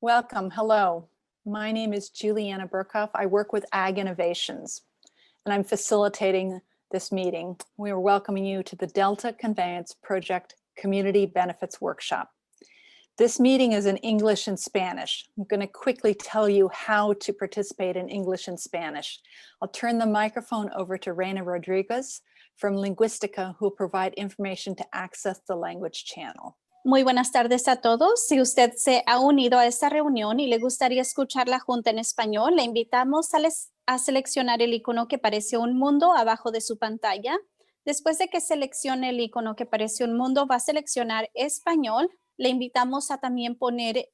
Welcome, hello. My name is Juliana Burkhoff. I work with Ag Innovations, and I'm facilitating this meeting. We are welcoming you to the Delta Conveyance Project Community Benefits Workshop. This meeting is in English and Spanish. I'm going to quickly tell you how to participate in English and Spanish. I'll turn the microphone over to Reina Rodriguez from Linguistica, who will provide information to access the language channel. Muy buenas tardes a todos. Si usted se ha unido a esta reunión y le gustaría escuchar la junta en español, le invitamos a seleccionar el icono que parece un mundo abajo de su pantalla. Después de que seleccione el icono que parece un mundo, va a seleccionar español. Le invitamos a también poner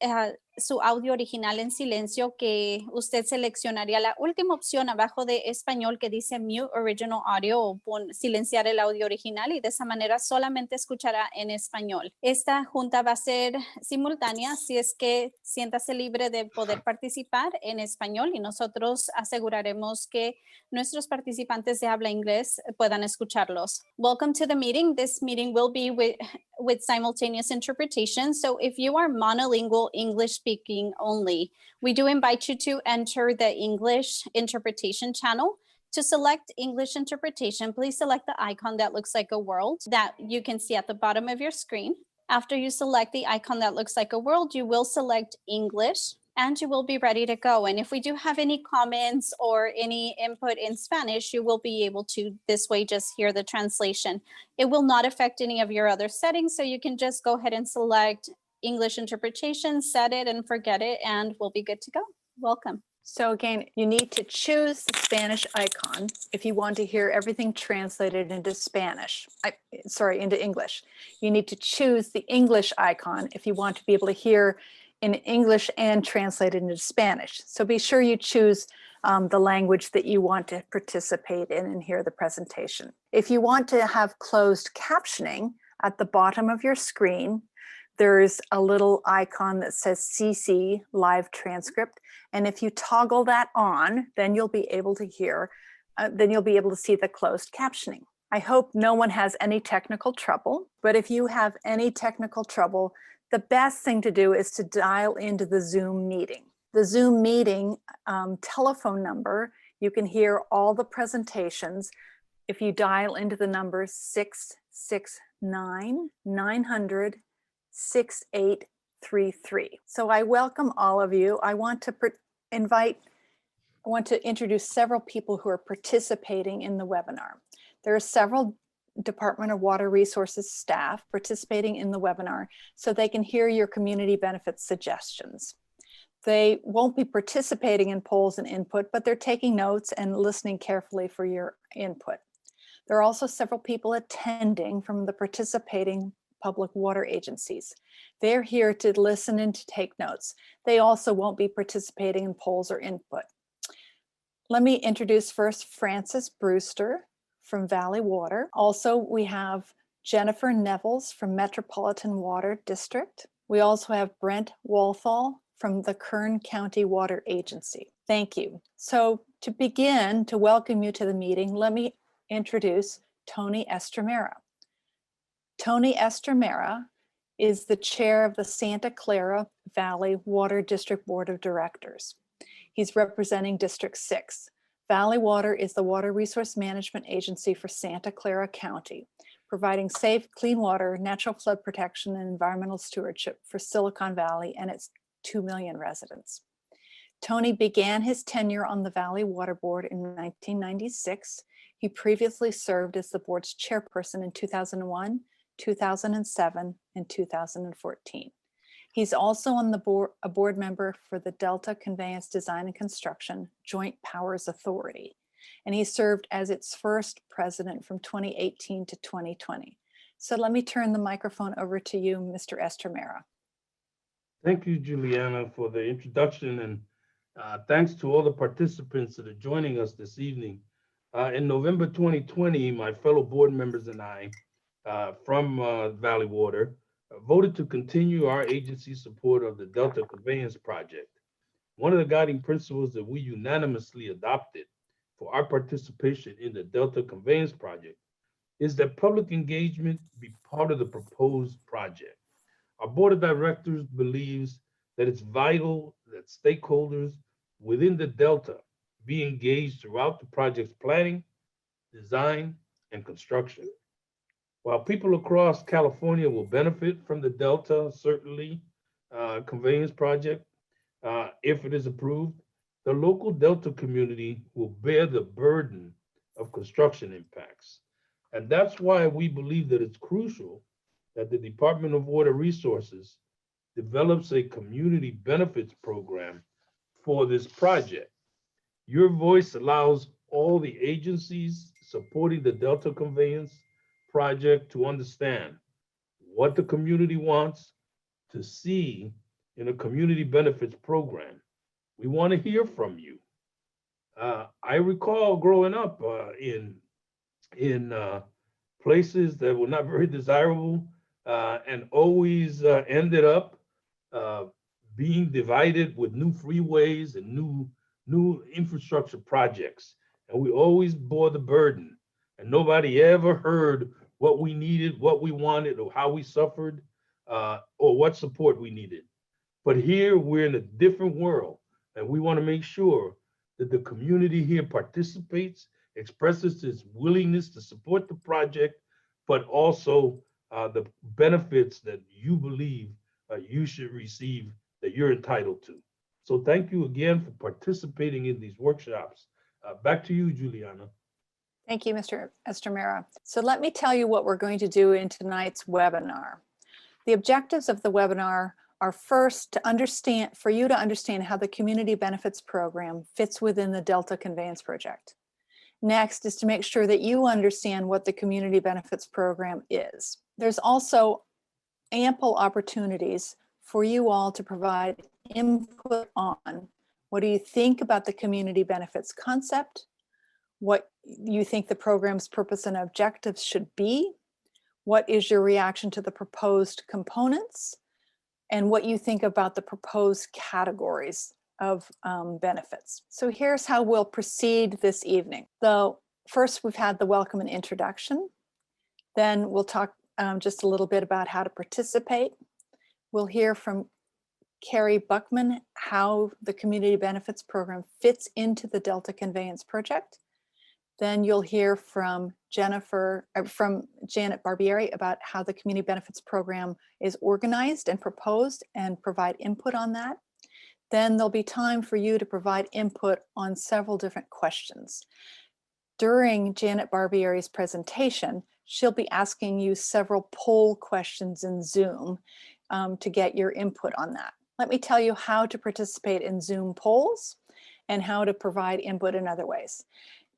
su audio original en silencio, que usted seleccionaría la última opción abajo de español que dice Mute Original Audio o silenciar el audio original, y de esa manera solamente escuchará en español. Esta junta va a ser simultánea, así es que siéntase libre de poder participar en español y nosotros aseguraremos que nuestros participantes de habla inglés puedan escucharlos. Welcome to the meeting. This meeting will be with simultaneous interpretation. So if you are monolingual English speaking only, we do invite you to enter the English interpretation channel. To select English interpretation, please select the icon that looks like a world that you can see at the bottom of your screen. After you select the icon that looks like a world, you will select English and you will be ready to go. And if we do have any comments or any input in Spanish, you will be able to this way just hear the translation. It will not affect any of your other settings, so you can just go ahead and select English interpretation, set it and forget it, and we'll be good to go. Welcome. So again, you need to choose the Spanish icon if you want to hear everything translated into into English. You need to choose the English icon if you want to be able to hear in English and translated into Spanish. So be sure you choose the language that you want to participate in and hear the presentation. If you want to have closed captioning, at the bottom of your screen, there's a little icon that says CC Live Transcript. And if you toggle that on, then you'll be able to hear, then you'll be able to see the closed captioning. I hope no one has any technical trouble, but if you have any technical trouble, the best thing to do is to dial into the Zoom meeting. The Zoom meeting telephone number, you can hear all the presentations if you dial into the number 669-900-6833. So I welcome all of you. I want to introduce several people who are participating in the webinar. There are several Department of Water Resources staff participating in the webinar so they can hear your community benefits suggestions. They won't be participating in polls and input, but they're taking notes and listening carefully for your input. There are also several people attending from the participating public water agencies. They're here to listen and to take notes. They also won't be participating in polls or input. Let me introduce first Francis Brewster from Valley Water. Also, we have Jennifer Nevels from Metropolitan Water District. We also have Brent Walthall from the Kern County Water Agency. Thank you. So to begin, to welcome you to the meeting, let me introduce Tony Estremera. Tony Estremera is the chair of the Santa Clara Valley Water District Board of Directors. He's representing District 6. Valley Water is the water resource management agency for Santa Clara County, providing safe, clean water, natural flood protection, and environmental stewardship for Silicon Valley and its 2 million residents. Tony began his tenure on the Valley Water Board in 1996. He previously served as the board's chairperson in 2001, 2007, and 2014. He's also on the board, a board member for the Delta Conveyance Design and Construction Joint Powers Authority, and he served as its first president from 2018 to 2020. So let me turn the microphone over to you, Mr. Estremera. Thank you, Juliana, for the introduction, and thanks to all the participants that are joining us this evening. In November 2020, my fellow board members and I from Valley Water voted to continue our agency's support of the Delta Conveyance Project. One of the guiding principles that we unanimously adopted for our participation in the Delta Conveyance Project is that public engagement be part of the proposed project. Our board of directors believes that it's vital that stakeholders within the Delta be engaged throughout the project's planning, design, and construction. While people across California will benefit from the Delta, certainly, conveyance project, if it is approved, the local Delta community will bear the burden of construction impacts. And that's why we believe that it's crucial that the Department of Water Resources develops a community benefits program for this project. Your voice allows all the agencies supporting the Delta conveyance project to understand what the community wants to see in a community benefits program. We want to hear from you. I recall growing up in places that were not very desirable and always ended up being divided with new freeways and new infrastructure projects. And we always bore the burden, and nobody ever heard what we needed, what we wanted, or how we suffered, or what support we needed. But here we're in a different world, and we want to make sure that the community here participates, expresses its willingness to support the project, but also the benefits that you believe you should receive, that you're entitled to. So thank you again for participating in these workshops. Back to you, Juliana. Thank you, Mr. Estramera. So let me tell you what we're going to do in tonight's webinar. The objectives of the webinar are first to understand, for you to understand how the Community Benefits Program fits within the Delta Conveyance Project. Next is to make sure that you understand what the Community Benefits Program is. There's also ample opportunities for you all to provide input on what do you think about the community benefits concept, what you think the program's purpose and objectives should be, what is your reaction to the proposed components, and what you think about the proposed categories of benefits. So here's how we'll proceed this evening. So first, we've had the welcome and introduction. Then we'll talk just a little bit about how to participate. We'll hear from Carrie Buckman how the Community Benefits Program fits into the Delta Conveyance Project. Then you'll hear from Janet Barbieri about how the Community Benefits Program is organized and proposed and provide input on that. Then there'll be time for you to provide input on several different questions. During Janet Barbieri's presentation, she'll be asking you several poll questions in Zoom to get your input on that. Let me tell you how to participate in Zoom polls and how to provide input in other ways.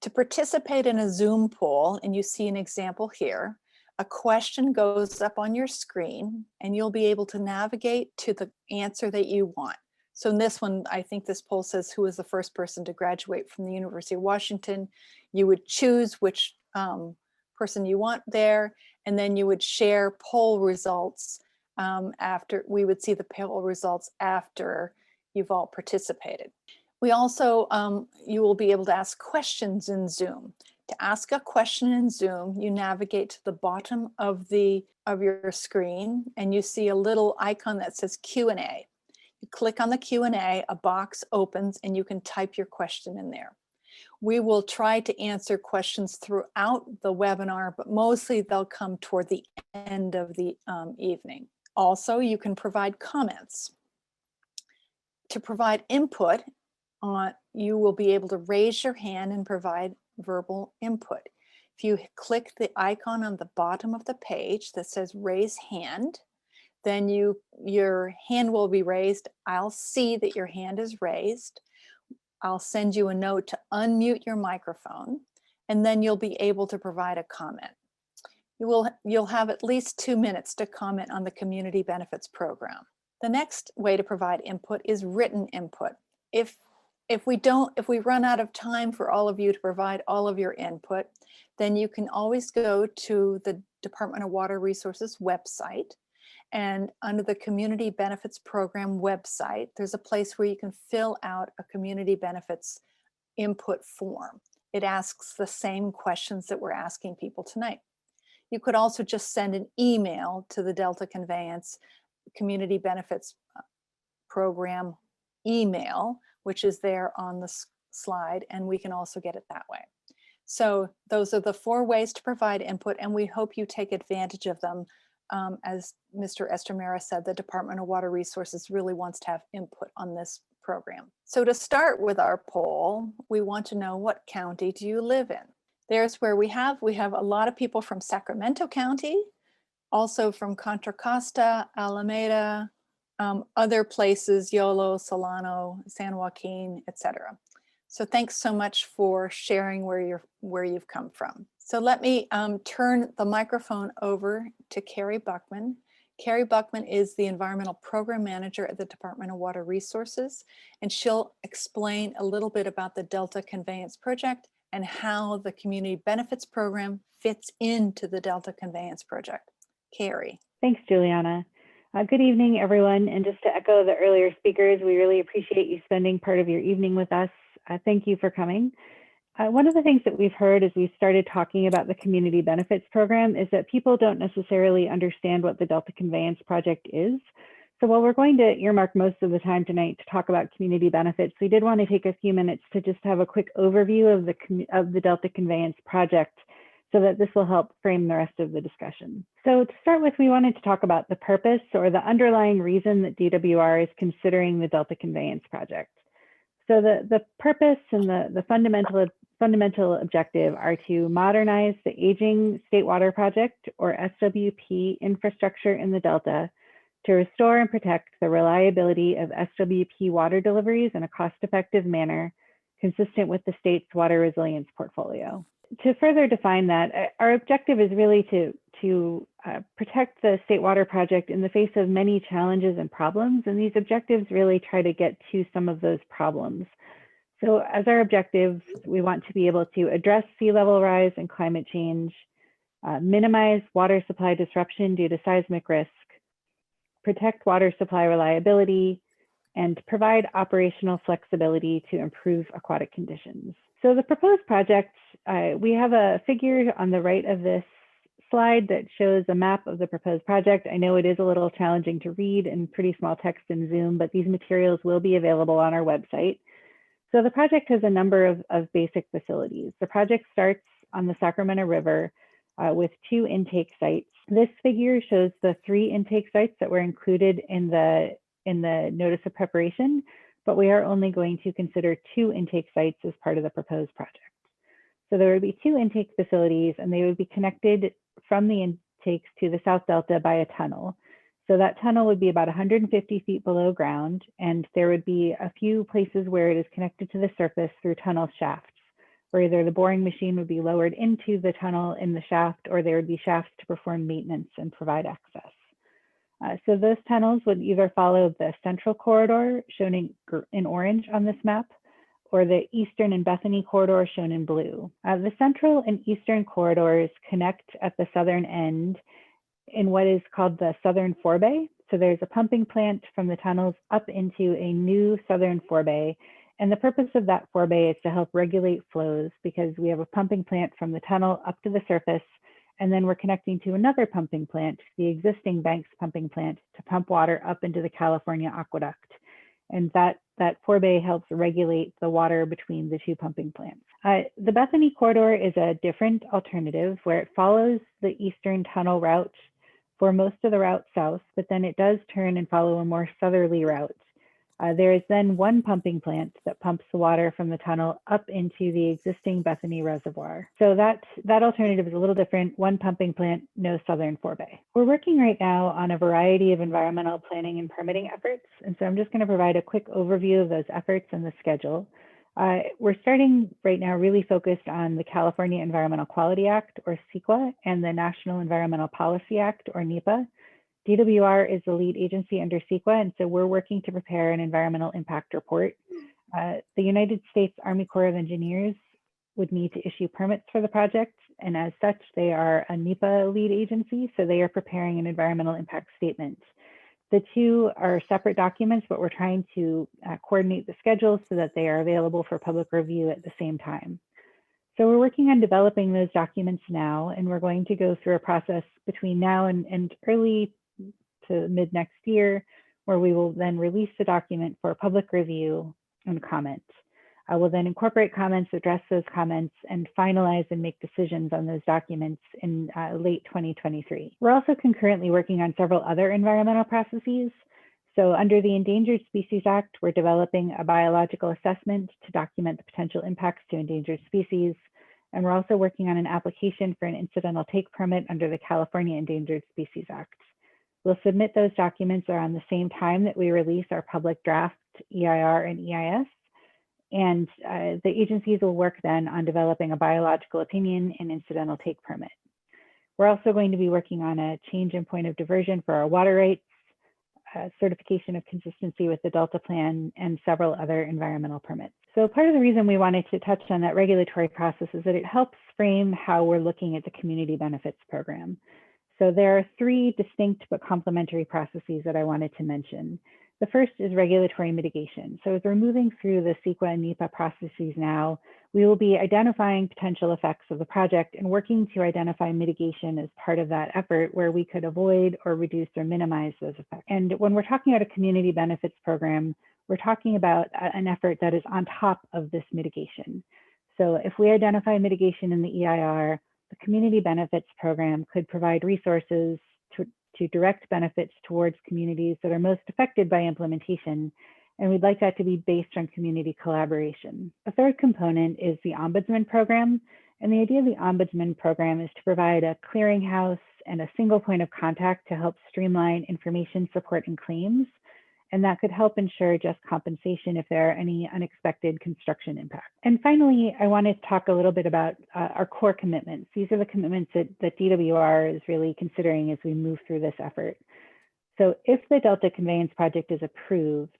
To participate in a Zoom poll, and you see an example here, a question goes up on your screen and you'll be able to navigate to the answer that you want. So in this one, I think this poll says, who is the first person to graduate from the University of Washington? You would choose which person you want there, and then you would share poll results after, we would see the poll results after you've all participated. We also, you will be able to ask questions in Zoom. To ask a question in Zoom, you navigate to the bottom of your screen and you see a little icon that says Q&A. You click on the Q&A, a box opens and you can type your question in there. We will try to answer questions throughout the webinar, but mostly they'll come toward the end of the evening. Also, you can provide comments. To provide input, you will be able to raise your hand and provide verbal input. If you click the icon on the bottom of the page that says raise hand, then your hand will be raised. I'll see that your hand is raised. I'll send you a note to unmute your microphone, and then you'll be able to provide a comment. You'll have at least 2 minutes to comment on the Community Benefits Program. The next way to provide input is written input. If we run out of time for all of you to provide all of your input, then you can always go to the Department of Water Resources website, and under the Community Benefits Program website, there's a place where you can fill out a community benefits input form. It asks the same questions that we're asking people tonight. You could also just send an email to the Delta Conveyance Community Benefits program email, which is there on the slide, and we can also get it that way. So those are the 4 ways to provide input, and we hope you take advantage of them. As Mr. Estramera said, the Department of Water Resources really wants to have input on this program. So to start with our poll, we want to know, what county do you live in? There's where we have a lot of people from Sacramento County, also from Contra Costa, Alameda, other places, Yolo, Solano, San Joaquin, etc. So thanks so much for sharing where you've come from. So let me turn the microphone over to Carrie Buckman. Carrie Buckman is the Environmental Program Manager at the Department of Water Resources, and she'll explain a little bit about the Delta Conveyance Project and how the Community Benefits Program fits into the Delta Conveyance Project. Carrie. Thanks, Juliana. Good evening, everyone. And just to echo the earlier speakers, we really appreciate you spending part of your evening with us. Thank you for coming. One of the things that we've heard as we started talking about the Community Benefits Program is that people don't necessarily understand what the Delta Conveyance Project is. So while we're going to earmark most of the time tonight to talk about community benefits, we did want to take a few minutes to just have a quick overview of the Delta Conveyance Project, so that this will help frame the rest of the discussion. So to start with, we wanted to talk about the purpose, or the underlying reason that DWR is considering the Delta Conveyance Project. So the purpose and the fundamental objective are to modernize the aging State Water Project, or SWP, infrastructure in the Delta to restore and protect the reliability of SWP water deliveries in a cost-effective manner consistent with the state's water resilience portfolio. To further define that, our objective is really to protect the State Water Project in the face of many challenges and problems, and these objectives really try to get to some of those problems. So as our objectives, we want to be able to address sea level rise and climate change, minimize water supply disruption due to seismic risk, protect water supply reliability, and provide operational flexibility to improve aquatic conditions. So the proposed project, we have a figure on the right of this slide that shows a map of the proposed project. I know it is a little challenging to read in pretty small text in Zoom, but these materials will be available on our website. So the project has a number of basic facilities. The project starts on the Sacramento River with 2 intake sites. This figure shows the 3 intake sites that were included in the notice of preparation, but we are only going to consider 2 intake sites as part of the proposed project. So there would be 2 intake facilities, and they would be connected from the intakes to the South Delta by a tunnel. So that tunnel would be about 150 feet below ground, and there would be a few places where it is connected to the surface through tunnel shafts, where either the boring machine would be lowered into the tunnel in the shaft, or there would be shafts to perform maintenance and provide access. So those tunnels would either follow the central corridor, shown in orange on this map, or the Eastern and Bethany corridor, shown in blue. The central and Eastern corridors connect at the southern end in what is called the Southern Forebay. So there's a pumping plant from the tunnels up into a new Southern Forebay. And the purpose of that forebay is to help regulate flows, because we have a pumping plant from the tunnel up to the surface, and then we're connecting to another pumping plant, the existing Banks pumping plant, to pump water up into the California aqueduct. And that forebay helps regulate the water between the 2 pumping plants. The Bethany corridor is a different alternative, where it follows the Eastern tunnel route for most of the route south, but then it does turn and follow a more southerly route. There is then 1 pumping plant that pumps the water from the tunnel up into the existing Bethany Reservoir. So that alternative is a little different. 1 pumping plant, no Southern Forebay. We're working right now on a variety of environmental planning and permitting efforts. And so I'm just going to provide a quick overview of those efforts and the schedule. We're starting right now really focused on the California Environmental Quality Act, or CEQA, and the National Environmental Policy Act, or NEPA. DWR is the lead agency under CEQA, and so we're working to prepare an environmental impact report. The United States Army Corps of Engineers would need to issue permits for the project, and as such, they are a NEPA lead agency, so they are preparing an environmental impact statement. The 2 are separate documents, but we're trying to coordinate the schedule so that they are available for public review at the same time. So we're working on developing those documents now, and we're going to go through a process between now and early to mid next year, where we will then release the document for public review and comment. I will then incorporate comments, address those comments, and finalize and make decisions on those documents in late 2023. We're also concurrently working on several other environmental processes. So under the Endangered Species Act, we're developing a biological assessment to document the potential impacts to endangered species. And we're also working on an application for an incidental take permit under the California Endangered Species Act. We'll submit those documents around the same time that we release our public draft EIR and EIS. And the agencies will work then on developing a biological opinion and incidental take permit. We're also going to be working on a change in point of diversion for our water rights, certification of consistency with the Delta Plan, and several other environmental permits. So part of the reason we wanted to touch on that regulatory process is that it helps frame how we're looking at the community benefits program. So there are three distinct but complementary processes that I wanted to mention. The first is regulatory mitigation. So as we're moving through the CEQA and NEPA processes now, we will be identifying potential effects of the project and working to identify mitigation as part of that effort where we could avoid or reduce or minimize those effects. And when we're talking about a community benefits program, we're talking about an effort that is on top of this mitigation. So if we identify mitigation in the EIR, the community benefits program could provide resources to direct benefits towards communities that are most affected by implementation. And we'd like that to be based on community collaboration. A third component is the Ombudsman program. And the idea of the Ombudsman program is to provide a clearinghouse and a single point of contact to help streamline information support and claims. And that could help ensure just compensation if there are any unexpected construction impacts. And finally, I wanted to talk a little bit about our core commitments. These are the commitments that DWR is really considering as we move through this effort. So if the Delta Conveyance Project is approved,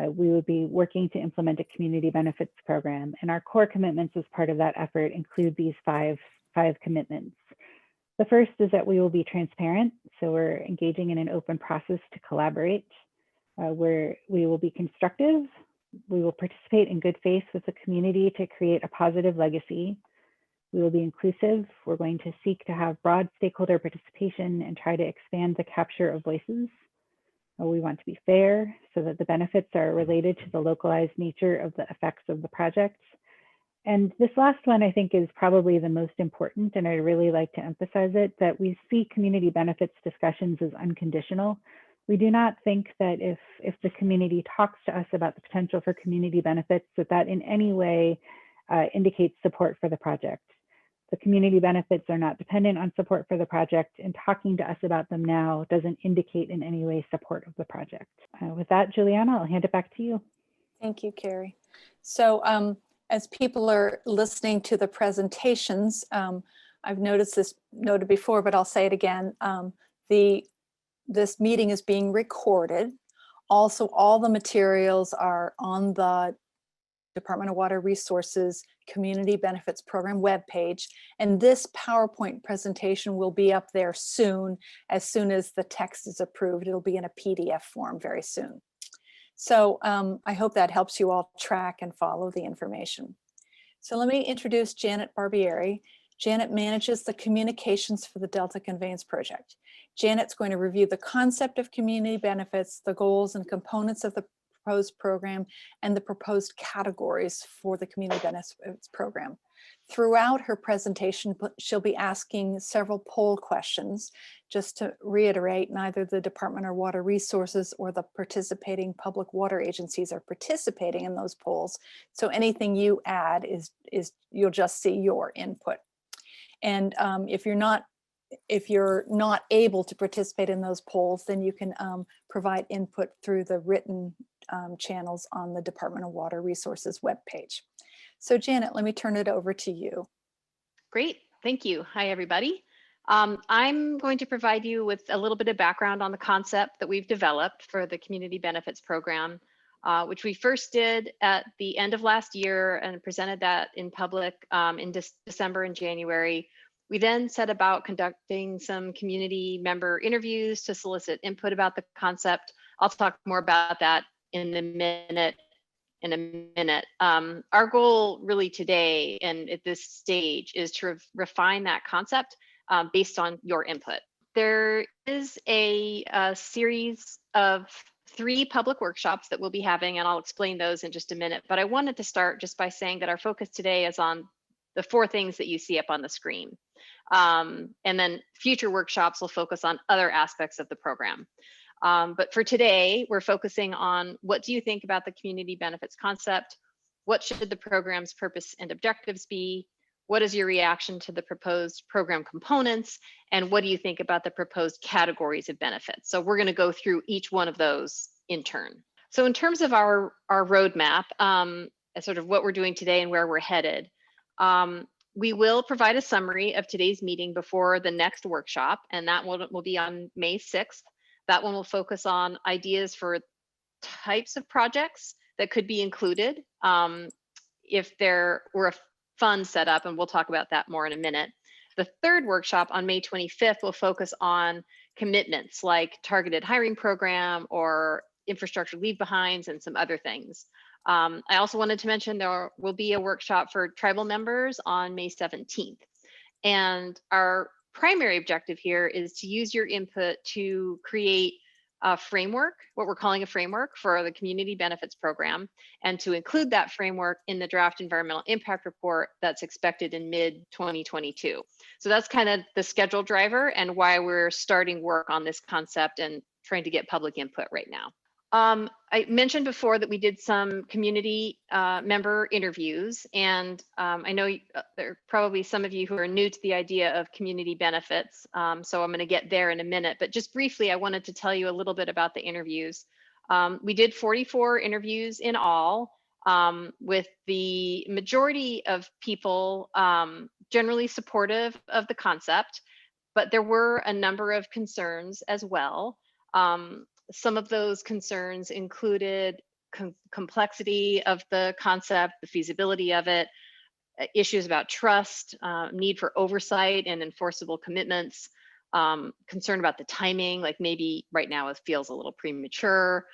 we would be working to implement a community benefits program. And our core commitments as part of that effort include these five commitments. The first is that we will be transparent. So we're engaging in an open process to collaborate. Where we will be constructive, we will participate in good faith with the community to create a positive legacy. We will be inclusive. We're going to seek to have broad stakeholder participation and try to expand the capture of voices. We want to be fair so that the benefits are related to the localized nature of the effects of the project. And this last one, I think, is probably the most important, and I really like to emphasize it, that we see community benefits discussions as unconditional. We do not think that if the community talks to us about the potential for community benefits, that in any way indicates support for the project. The community benefits are not dependent on support for the project, and talking to us about them now doesn't indicate in any way support of the project. With that, Juliana, I'll hand it back to you. Thank you, Carrie. So as people are listening to the presentations, I've noticed this noted before, but I'll say it again. This meeting is being recorded. Also, all the materials are on the Department of Water Resources Community Benefits Program webpage. And this PowerPoint presentation will be up there soon as the text is approved. It'll be in a PDF form very soon. So I hope that helps you all track and follow the information. So let me introduce Janet Barbieri. Janet manages the communications for the Delta Conveyance Project. Janet's going to review the concept of community benefits, the goals and components of the proposed program, and the proposed categories for the community benefits program. Throughout her presentation, she'll be asking several poll questions. Just to reiterate, neither the Department of Water Resources or the participating public water agencies are participating in those polls. So anything you add is you'll just see your input. And if you're not able to participate in those polls, then you can provide input through the written channels on the Department of Water Resources webpage. So Janet, let me turn it over to you. Great, thank you. Hi, everybody. I'm going to provide you with a little bit of background on the concept that we've developed for the Community Benefits Program, which we first did at the end of last year and presented that in public in December and January. We then set about conducting some community member interviews to solicit input about the concept. I'll talk more about that in a minute. Our goal really today and at this stage is to refine that concept based on your input. There is a series of 3 public workshops that we'll be having, and I'll explain those in just a minute. But I wanted to start just by saying that our focus today is on the 4 things that you see up on the screen. And then future workshops will focus on other aspects of the program. But for today, we're focusing on what do you think about the community benefits concept? What should the program's purpose and objectives be? What is your reaction to the proposed program components? And what do you think about the proposed categories of benefits? So we're going to go through each one of those in turn. So in terms of our roadmap, sort of what we're doing today and where we're headed, we will provide a summary of today's meeting before the next workshop, and that will be on May 6th. That one will focus on ideas for types of projects that could be included if there were a fund set up, and we'll talk about that more in a minute. The third workshop on May 25th will focus on commitments like targeted hiring program or infrastructure leave behinds and some other things. I also wanted to mention there will be a workshop for tribal members on May 17th. And our primary objective here is to use your input to create a framework, what we're calling a framework for the community benefits program, and to include that framework in the draft environmental impact report that's expected in mid-2022. So that's kind of the schedule driver and why we're starting work on this concept and trying to get public input right now. I mentioned before that we did some community member interviews, and I know there are probably some of you who are new to the idea of community benefits, so I'm going to get there in a minute, but just briefly, I wanted to tell you a little bit about the interviews. We did 44 interviews in all, with the majority of people generally supportive of the concept, but there were a number of concerns as well. Some of those concerns included complexity of the concept, the feasibility of it, issues about trust, need for oversight and enforceable commitments, concern about the timing, like maybe right now it feels a little premature.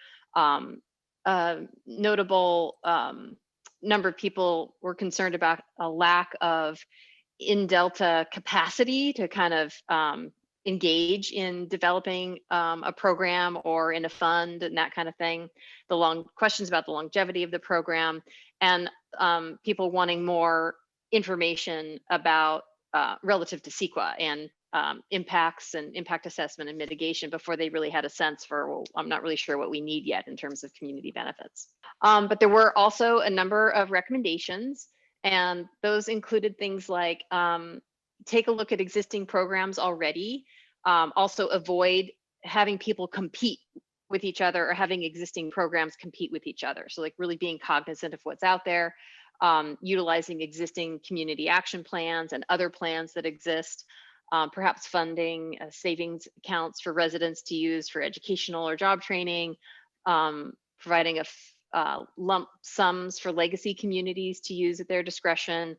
Notable number of people were concerned about a lack of in-Delta capacity to kind of engage in developing a program or in a fund and that kind of thing. The questions about the longevity of the program, and people wanting more information about relative to CEQA and impacts and impact assessment and mitigation before they really had a sense for, well, I'm not really sure what we need yet in terms of community benefits. But there were also a number of recommendations, and those included things like take a look at existing programs already. Also avoid having people compete with each other or having existing programs compete with each other. So like really being cognizant of what's out there, utilizing existing community action plans and other plans that exist, perhaps funding savings accounts for residents to use for educational or job training, providing lump sums for legacy communities to use at their discretion,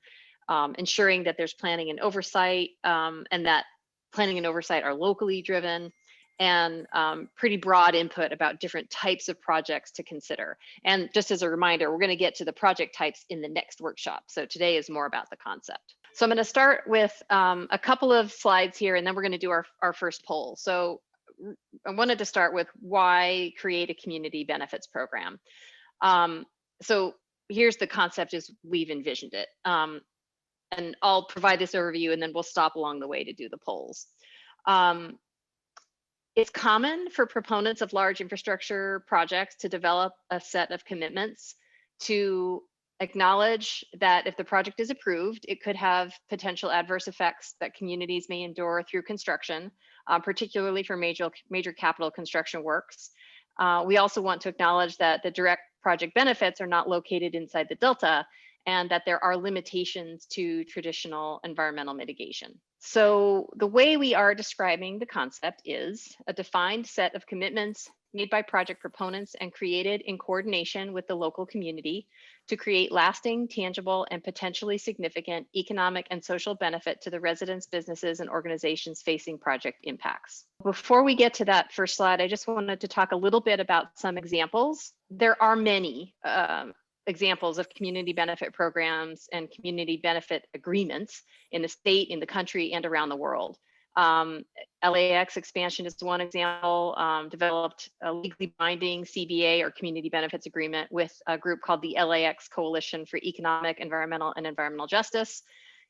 ensuring that there's planning and oversight, and that planning and oversight are locally driven, and pretty broad input about different types of projects to consider. And just as a reminder, we're going to get to the project types in the next workshop. So today is more about the concept. So I'm going to start with a couple of slides here, and then we're going to do our first poll. So I wanted to start with why create a community benefits program. So here's the concept as we've envisioned it. And I'll provide this overview and then we'll stop along the way to do the polls. It's common for proponents of large infrastructure projects to develop a set of commitments to acknowledge that if the project is approved, it could have potential adverse effects that communities may endure through construction, particularly for major capital construction works. We also want to acknowledge that the direct project benefits are not located inside the Delta, and that there are limitations to traditional environmental mitigation. So the way we are describing the concept is a defined set of commitments made by project proponents and created in coordination with the local community to create lasting, tangible, and potentially significant economic and social benefit to the residents, businesses, and organizations facing project impacts. Before we get to that first slide, I just wanted to talk a little bit about some examples. There are many examples of community benefit programs and community benefit agreements in the state, in the country, and around the world. LAX expansion is one example, developed a legally binding CBA or community benefits agreement with a group called the LAX Coalition for Economic, Environmental, and Environmental Justice.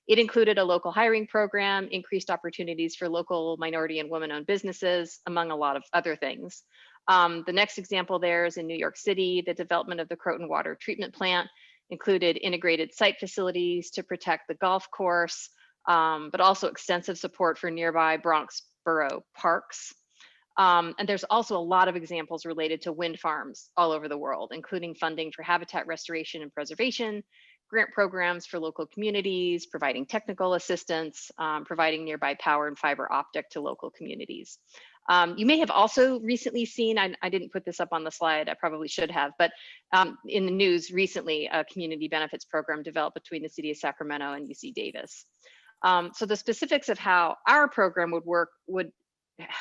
It included a local hiring program, increased opportunities for local minority and women-owned businesses, among a lot of other things. The next example there is in New York City. The development of the Croton Water Treatment Plant included integrated site facilities to protect the golf course, but also extensive support for nearby Bronx Borough parks. And there's also a lot of examples related to wind farms all over the world, including funding for habitat restoration and preservation, grant programs for local communities, providing technical assistance, providing nearby power and fiber optic to local communities. You may have also recently seen, I didn't put this up on the slide, I probably should have, but in the news recently, a community benefits program developed between the city of Sacramento and UC Davis. So the specifics of how our program would work would,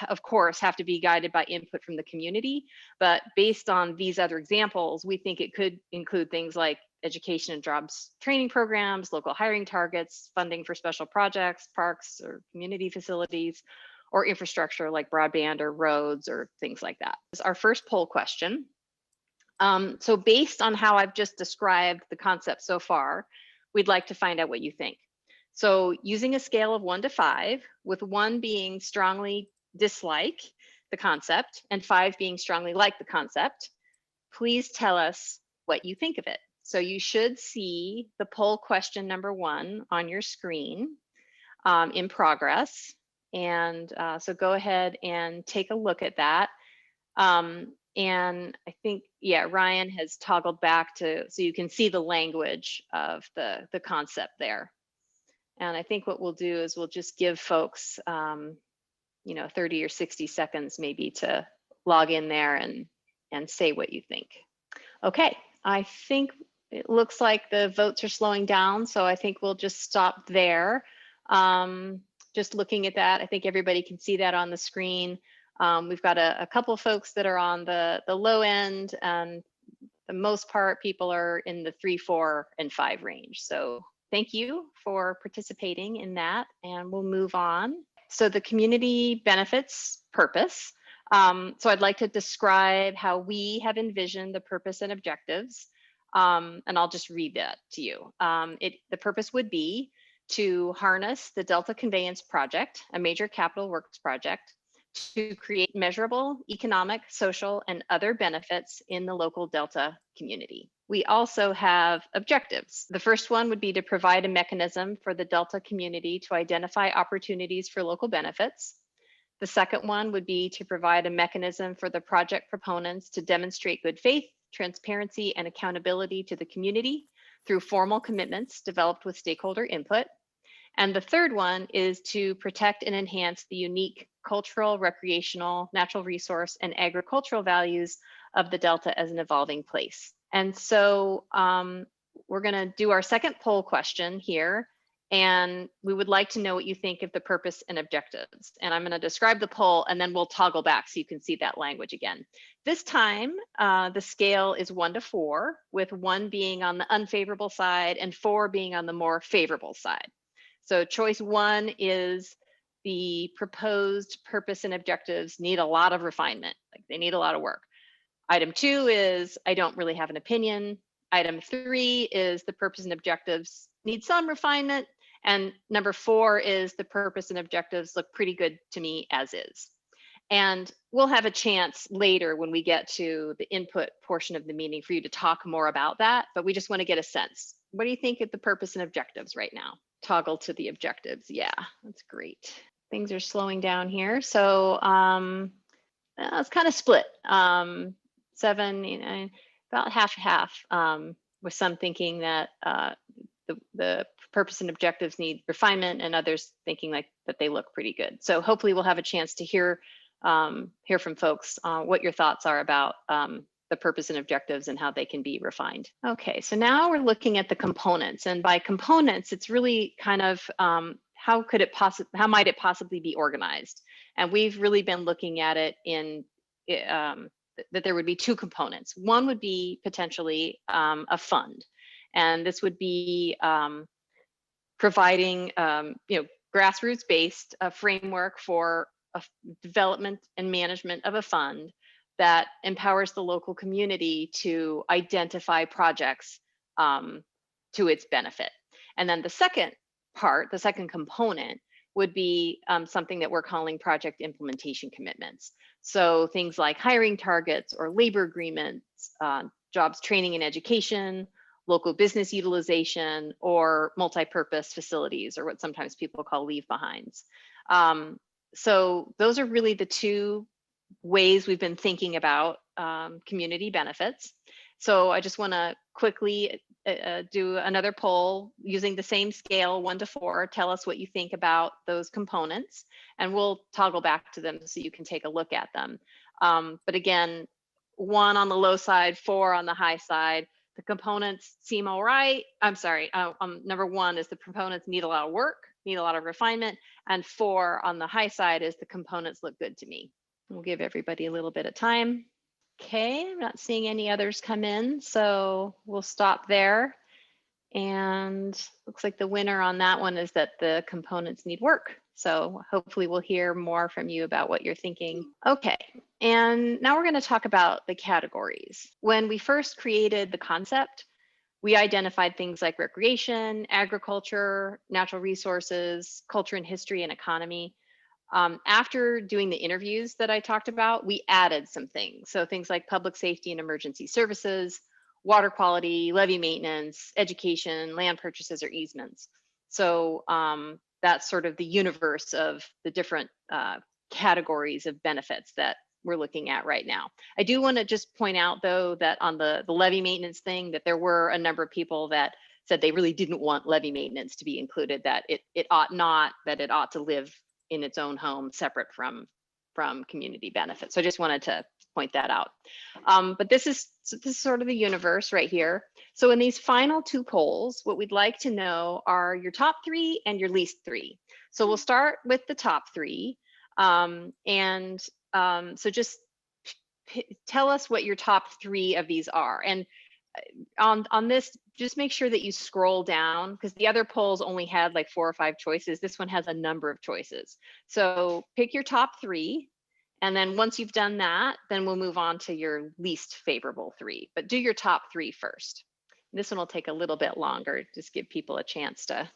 of course, have to be guided by input from the community, but based on these other examples, we think it could include things like education and jobs training programs, local hiring targets, funding for special projects, parks or community facilities, or infrastructure like broadband or roads or things like that. This is our first poll question. So based on how I've just described the concept so far, we'd like to find out what you think. So using a scale of 1 to 5, with 1 being strongly dislike the concept and 5 being strongly like the concept, please tell us what you think of it. So you should see the poll question number 1 on your screen in progress. And so go ahead and take a look at that. And I think, yeah, Ryan has toggled back to, so you can see the language of the concept there. And I think what we'll do is we'll just give folks, 30 or 60 seconds maybe to log in there and say what you think. Okay, I think it looks like the votes are slowing down, so I think we'll just stop there. Just looking at that, I think everybody can see that on the screen. We've got a couple folks that are on the low end, and the most part people are in the 3, 4, and 5 range. So thank you for participating in that, and we'll move on. So the community benefits purpose. So I'd like to describe how we have envisioned the purpose and objectives, and I'll just read that to you. The purpose would be to harness the Delta Conveyance Project, a major capital works project, to create measurable economic, social, and other benefits in the local Delta community. We also have objectives. The first one would be to provide a mechanism for the Delta community to identify opportunities for local benefits. The second one would be to provide a mechanism for the project proponents to demonstrate good faith, transparency, and accountability to the community through formal commitments developed with stakeholder input. And the third one is to protect and enhance the unique cultural, recreational, natural resource, and agricultural values of the Delta as an evolving place. And so we're going to do our second poll question here, and we would like to know what you think of the purpose and objectives. And I'm going to describe the poll, and then we'll toggle back so you can see that language again. This time, the scale is 1 to 4, with 1 being on the unfavorable side and 4 being on the more favorable side. So choice 1 is the proposed purpose and objectives need a lot of refinement, like they need a lot of work. Item 2 is I don't really have an opinion. Item 3 is the purpose and objectives need some refinement. And number 4 is the purpose and objectives look pretty good to me as is. And we'll have a chance later when we get to the input portion of the meeting for you to talk more about that, but we just want to get a sense. What do you think of the purpose and objectives right now? Toggle to the objectives. Yeah, that's great. Things are slowing down here. So it's kind of split. 7, about half, with some thinking that the purpose and objectives need refinement, and others thinking like that they look pretty good. So hopefully we'll have a chance to hear from folks what your thoughts are about the purpose and objectives and how they can be refined. Okay, so now we're looking at the components, and by components, it's really kind of how might it possibly be organized? And we've really been looking at it in that there would be 2 components. One would be potentially a fund, and this would be providing grassroots-based framework for development and management of a fund that empowers the local community to identify projects to its benefit. And then the second part, the second component, would be something that we're calling project implementation commitments. So things like hiring targets or labor agreements, jobs training and education, local business utilization, or multi-purpose facilities, or what sometimes people call leave behinds. So those are really the two ways we've been thinking about community benefits. So I just want to quickly do another poll using the same scale, 1 to 4. Tell us what you think about those components, and we'll toggle back to them so you can take a look at them. But again, 1 on the low side, 4 on the high side. The components seem all right. I'm sorry, number 1 is the components need a lot of work, need a lot of refinement, and 4 on the high side is the components look good to me. We'll give everybody a little bit of time. Okay, I'm not seeing any others come in, so we'll stop there. And looks like the winner on that one is that the components need work. So hopefully we'll hear more from you about what you're thinking. Okay, and now we're going to talk about the categories. When we first created the concept, we identified things like recreation, agriculture, natural resources, culture and history, and economy. After doing the interviews that I talked about, we added some things. So things like public safety and emergency services, water quality, levee maintenance, education, land purchases or easements. So that's sort of the universe of the different categories of benefits that we're looking at right now. I do want to just point out, though, that on the levee maintenance thing, that there were a number of people that said they really didn't want levee maintenance to be included, that it ought not, that it ought to live in its own home separate from community benefits. So I just wanted to point that out. But this is sort of the universe right here. So in these final 2 polls, what we'd like to know are your top 3 and your least 3. So we'll start with the top 3. So just tell us what your top 3 of these are. And on this, just make sure that you scroll down, because the other polls only had like 4 or 5 choices. This one has a number of choices. So pick your top 3. And then once you've done that, then we'll move on to your least favorable 3. But do your top 3 first. This one will take a little bit longer, just give people a chance to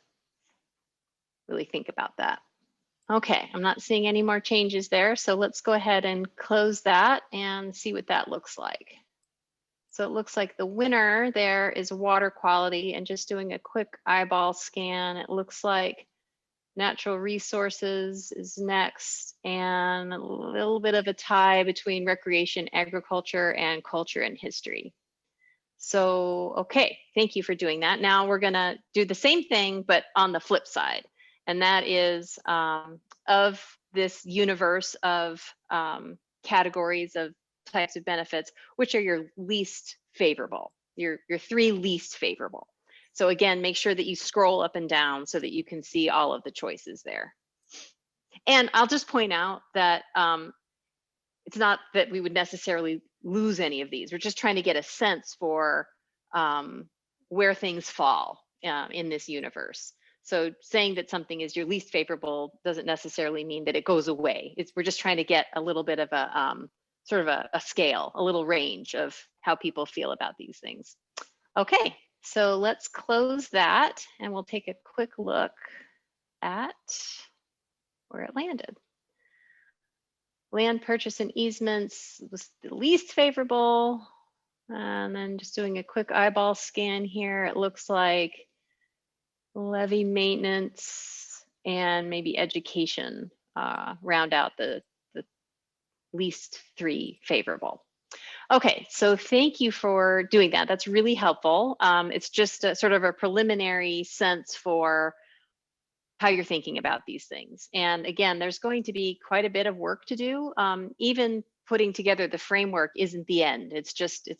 really think about that. Okay, I'm not seeing any more changes there. So let's go ahead and close that and see what that looks like. So it looks like the winner there is water quality, and just doing a quick eyeball scan, it looks like natural resources is next, and a little bit of a tie between recreation, agriculture, and culture and history. So, okay, thank you for doing that. Now we're gonna do the same thing, but on the flip side. And that is of this universe of categories of types of benefits, which are your least favorable, your 3 least favorable. So again, make sure that you scroll up and down so that you can see all of the choices there. And I'll just point out that it's not that we would necessarily lose any of these. We're just trying to get a sense for where things fall in this universe. So saying that something is your least favorable doesn't necessarily mean that it goes away. We're just trying to get a little bit of a sort of a scale, a little range of how people feel about these things. Okay, so let's close that and we'll take a quick look at where it landed. Land purchase and easements was the least favorable. And then just doing a quick eyeball scan here, it looks like levee maintenance and maybe education round out the least 3 favorable. Okay, so thank you for doing that. That's really helpful. It's just a sort of a preliminary sense for how you're thinking about these things. And again, there's going to be quite a bit of work to do. Even putting together the framework isn't the end. It's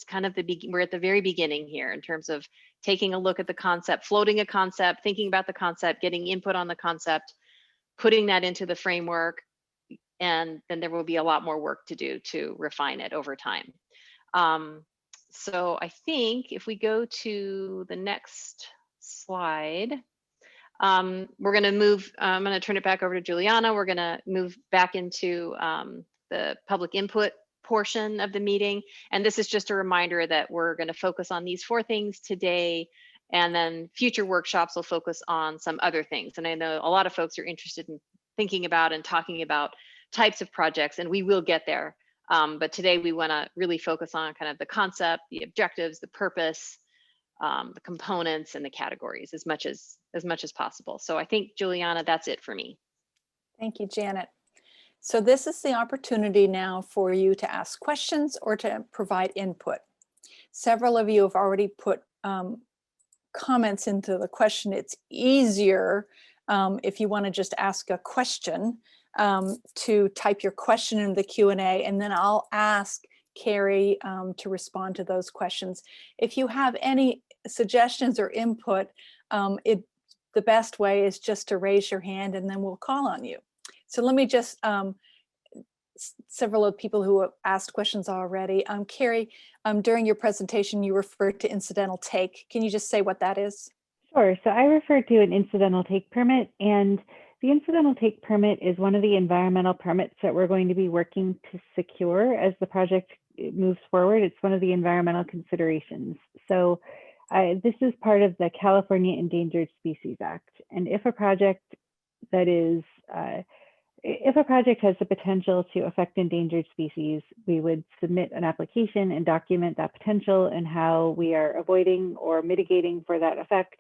kind of we're at the very beginning here in terms of taking a look at the concept, floating a concept, thinking about the concept, getting input on the concept, putting that into the framework, and then there will be a lot more work to do to refine it over time. So I think if we go to the next slide, We're going to move, I'm going to turn it back over to Juliana. We're going to move back into the public input portion of the meeting. And this is just a reminder that we're going to focus on these 4 things today, and then future workshops will focus on some other things. And I know a lot of folks are interested in thinking about and talking about types of projects, and we will get there. But today we want to really focus on kind of the concept, the objectives, the purpose, the components, and the categories as much as possible. So I think, Juliana, that's it for me. Thank you, Janet. So this is the opportunity now for you to ask questions or to provide input. Several of you have already put comments into the question. It's easier if you want to just ask a question to type your question in the Q&A, and then I'll ask Carrie to respond to those questions. If you have any suggestions or input, the best way is just to raise your hand and then we'll call on you. So let me just, several of people who have asked questions already. Carrie, during your presentation, you referred to incidental take. Can you just say what that is? Sure. So I referred to an incidental take permit, and the incidental take permit is one of the environmental permits that we're going to be working to secure as the project moves forward. It's one of the environmental considerations. So this is part of the California Endangered Species Act. And if a project that is, if a project has the potential to affect endangered species, we would submit an application and document that potential and how we are avoiding or mitigating for that effect.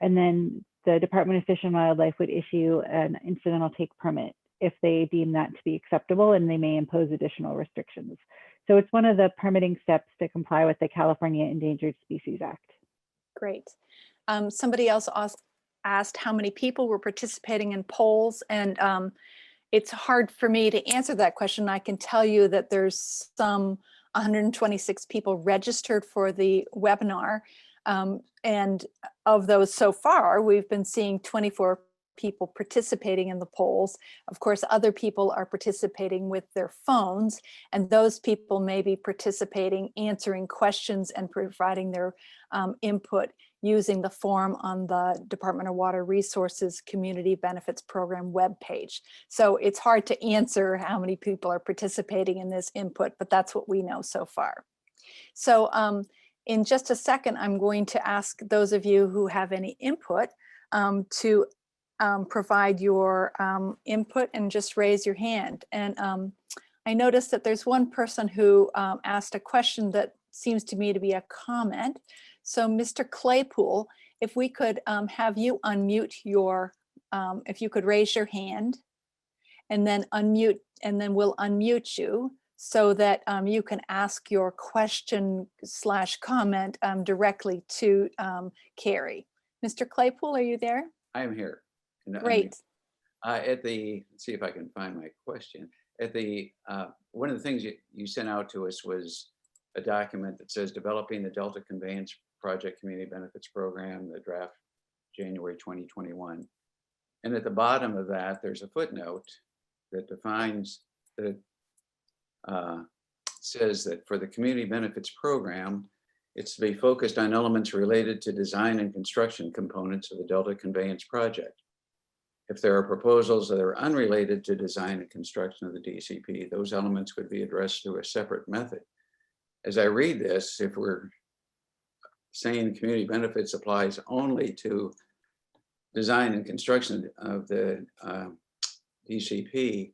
And then the Department of Fish and Wildlife would issue an incidental take permit if they deem that to be acceptable, and they may impose additional restrictions. So it's one of the permitting steps to comply with the California Endangered Species Act. Great. Somebody else asked how many people were participating in polls, and it's hard for me to answer that question. I can tell you that there's some 126 people registered for the webinar. And of those so far, we've been seeing 24 people participating in the polls. Of course, other people are participating with their phones, and those people may be participating, answering questions and providing their input using the form on the Department of Water Resources Community Benefits Program webpage. So it's hard to answer how many people are participating in this input, but that's what we know so far. So in just a second, I'm going to ask those of you who have any input to provide your input and just raise your hand. And I noticed that there's one person who asked a question that seems to me to be a comment. So Mr. Claypool, if we could have you unmute your, if you could raise your hand and then unmute, and then we'll unmute you so that you can ask your question / comment directly to Carrie. Mr. Claypool, are you there? I am here. Great. Let's see if I can find my question. At the, one of the things you sent out to us was a document that says developing the Delta Conveyance Project Community Benefits Program, the draft January 2021. And at the bottom of that, there's a footnote that defines that says that for the Community Benefits Program, it's to be focused on elements related to design and construction components of the Delta Conveyance Project. If there are proposals that are unrelated to design and construction of the DCP, those elements would be addressed through a separate method. As I read this, if we're saying community benefits applies only to design and construction of the DCP,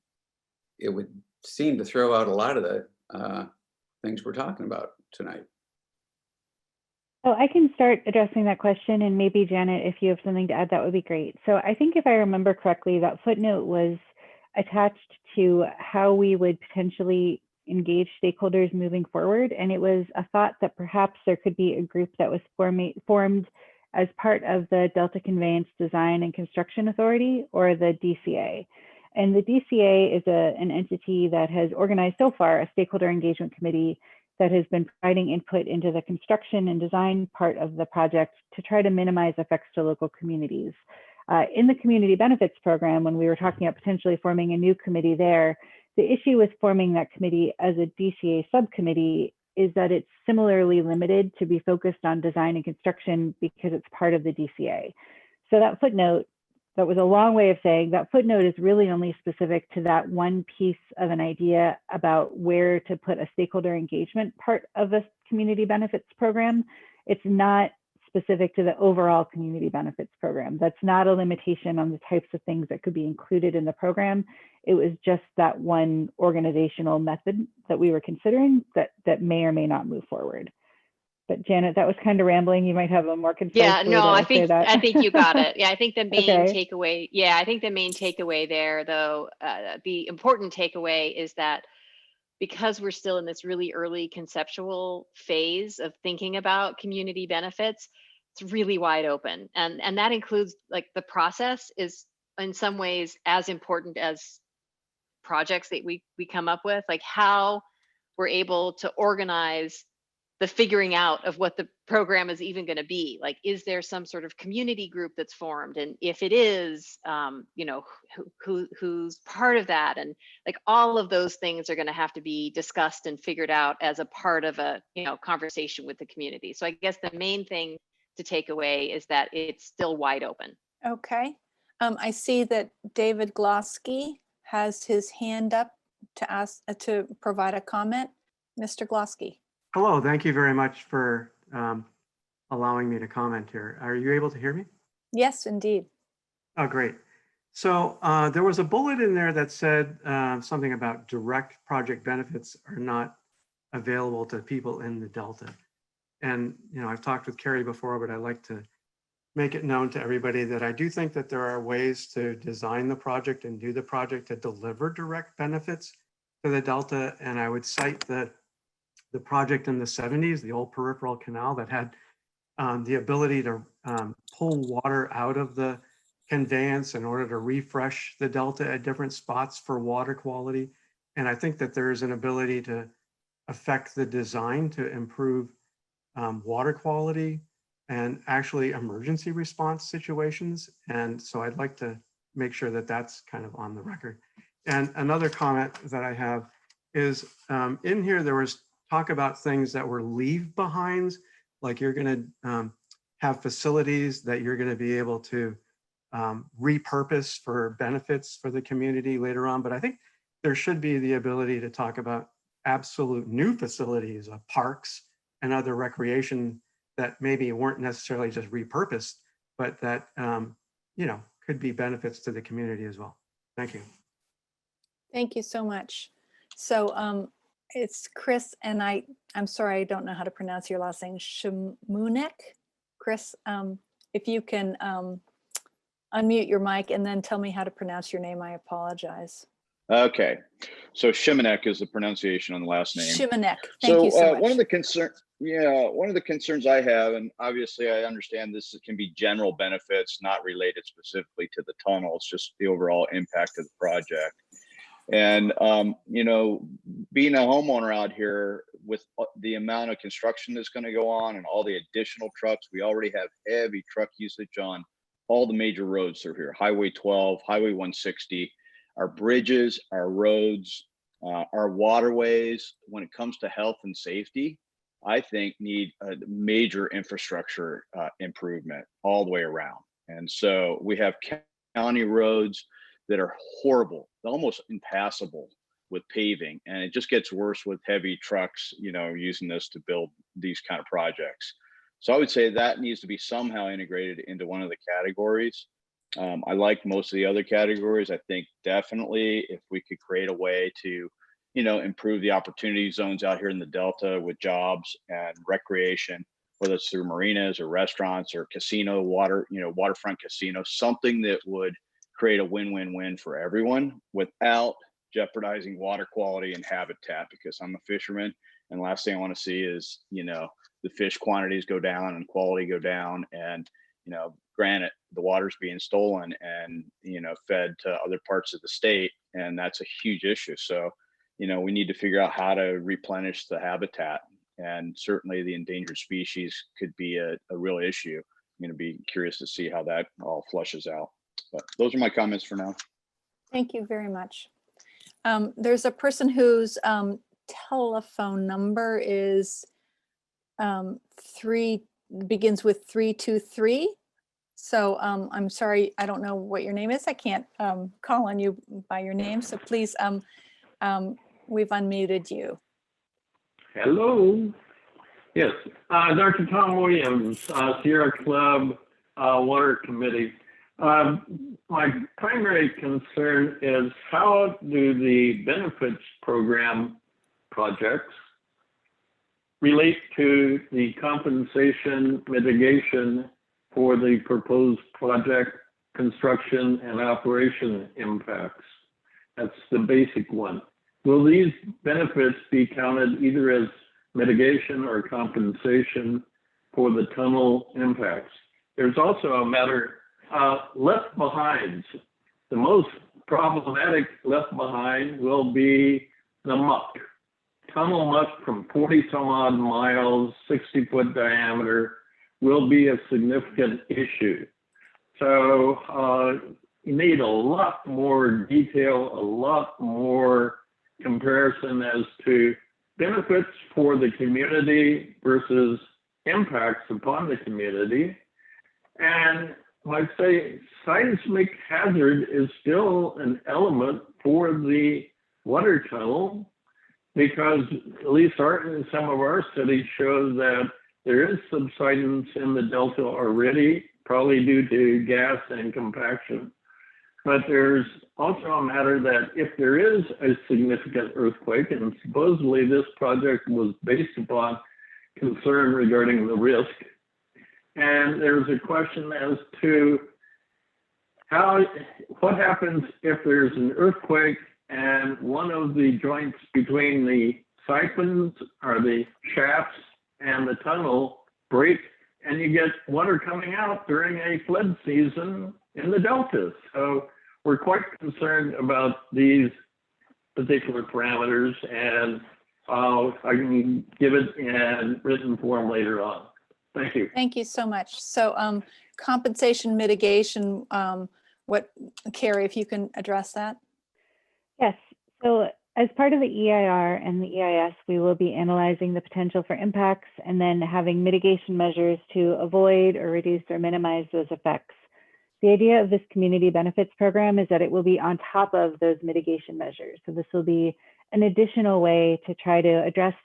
it would seem to throw out a lot of the things we're talking about tonight. So I can start addressing that question, and maybe Janet, if you have something to add, that would be great. So I think if I remember correctly, that footnote was attached to how we would potentially engage stakeholders moving forward. And it was a thought that perhaps there could be a group that was formed as part of the Delta Conveyance Design and Construction Authority, or the DCA. And the DCA is an entity that has organized so far a stakeholder engagement committee that has been providing input into the construction and design part of the project to try to minimize effects to local communities. In the Community Benefits Program, when we were talking about potentially forming a new committee there, the issue with forming that committee as a DCA subcommittee is that it's similarly limited to be focused on design and construction because it's part of the DCA. So that footnote that was a long way of saying that footnote is really only specific to that one piece of an idea about where to put a stakeholder engagement part of the community benefits program. It's not specific to the overall community benefits program. That's not a limitation on the types of things that could be included in the program. It was just that one organizational method that we were considering that may or may not move forward. But Janet, that was kind of rambling. You might have a more concise Yeah, way no, to I say think that. I think you got it. Yeah, I think the main Okay. takeaway. Yeah, I think the main takeaway there, though, the important takeaway is that because we're still in this really early conceptual phase of thinking about community benefits, it's really wide open, and that includes, like, the process is in some ways as important as projects that we come up with, like how we're able to organize the figuring out of what the program is even going to be. Like, is there some sort of community group that's formed, and if it is, you know, who's part of that, and like all of those things are going to have to be discussed and figured out as a part of a, you know, conversation with the community. So I guess the main thing to take away is that it's still wide open. Okay. I see that David Glosky has his hand up to ask to provide a comment. Mr. Glosky. Hello, thank you very much for allowing me to comment here. Are you able to hear me? Yes, indeed. Oh, great. So there was a bullet in there that said something about direct project benefits are not available to people in the Delta. And, you know, I've talked with Carrie before, but I'd like to make it known to everybody that I do think that there are ways to design the project and do the project to deliver direct benefits to the Delta. And I would cite the project in the 70s, the old peripheral canal that had the ability to pull water out of the conveyance in order to refresh the Delta at different spots for water quality. And I think that there is an ability to affect the design to improve water quality and actually emergency response situations. And so I'd like to make sure that that's kind of on the record. And another comment that I have is in here, there was talk about things that were leave behinds, like you're going to have facilities that you're going to be able to repurpose for benefits for the community later on. But I think there should be the ability to talk about absolute new facilities of parks and other recreation that maybe weren't necessarily just repurposed, but that, you know, could be benefits to the community as well. Thank you. Thank you so much. So it's Chris, and I'm sorry, I don't know how to pronounce your last name, Shimunek. Chris, if you can unmute your mic and then tell me how to pronounce your name, I apologize. Okay, so Shimanek is the pronunciation on the last name. Shimanek, thank you so much. One of the concerns I have, and obviously I understand this can be general benefits, not related specifically to the tunnel, it's just the overall impact of the project. And, you know, being a homeowner out here with the amount of construction that's going to go on and all the additional trucks, we already have heavy truck usage on all the major roads through here, Highway 12, Highway 160, our bridges, our roads, our waterways. When it comes to health and safety, I think need a major infrastructure improvement all the way around. And so we have county roads that are horrible, almost impassable with paving. And it just gets worse with heavy trucks, you know, using this to build these kind of projects. So I would say that needs to be somehow integrated into one of the categories. I like most of the other categories. I think definitely if we could create a way to, you know, improve the opportunity zones out here in the Delta with jobs and recreation, whether it's through marinas or restaurants or casino, waterfront casino, something that would create a win-win-win for everyone without jeopardizing water quality and habitat, because I'm a fisherman and the last thing I want to see is, you know, the fish quantities go down and quality go down. And, you know, granted, the water's being stolen and, you know, fed to other parts of the state. And that's a huge issue. So, you know, we need to figure out how to replenish the habitat. And certainly the endangered species could be a real issue. I'm going to be curious to see how that all flushes out. But those are my comments for now. Thank you very much. There's a person whose telephone number is begins with 323. So I'm sorry, I don't know what your name is. I can't call on you by your name. So please, we've unmuted you. Hello. Yes, Dr. Tom Williams, Sierra Club Water Committee. My primary concern is how do the benefits program projects relate to the compensation mitigation for the proposed project construction and operation impacts? That's the basic one. Will these benefits be counted either as mitigation or compensation for the tunnel impacts? There's also a matter left behinds. The most problematic left behind will be the muck. Tunnel muck from 40 some odd miles, 60-foot diameter will be a significant issue. So you need a lot more detail, a lot more comparison as to benefits for the community versus impacts upon the community. And I'd say seismic hazard is still an element for the water tunnel, because at least some of our studies show that there is subsidence in the delta already, probably due to gas and compaction. But there's also a matter that if there is a significant earthquake, and supposedly this project was based upon concern regarding the risk, and there's a question as to what happens if there's an earthquake and one of the joints between the siphons or the shafts and the tunnel break, and you get water coming out during a flood season in the deltas. So we're quite concerned about these particular parameters, and I can give it in written form later on. Thank you. Thank you so much. So compensation mitigation, Carrie, if you can address that. Yes. So as part of the EIR and the EIS, we will be analyzing the potential for impacts and then having mitigation measures to avoid or reduce or minimize those effects. The idea of this community benefits program is that it will be on top of those mitigation measures. So this will be an additional way to try to address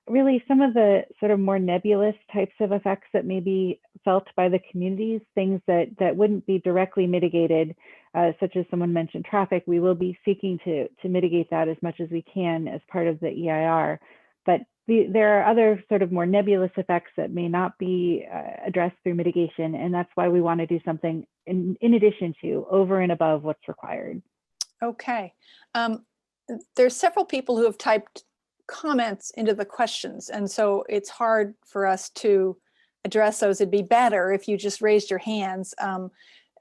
really some of the sort of more nebulous types of effects that may be felt by the communities, things that wouldn't be directly mitigated, such as someone mentioned traffic. We will be seeking to mitigate that as much as we can as part of the EIR. But there are other sort of more nebulous effects that may not be addressed through mitigation. And that's why we want to do something in addition to, over and above what's required. Okay. There's several people who have typed comments into the questions, and so it's hard for us to address those. It'd be better if you just raised your hands,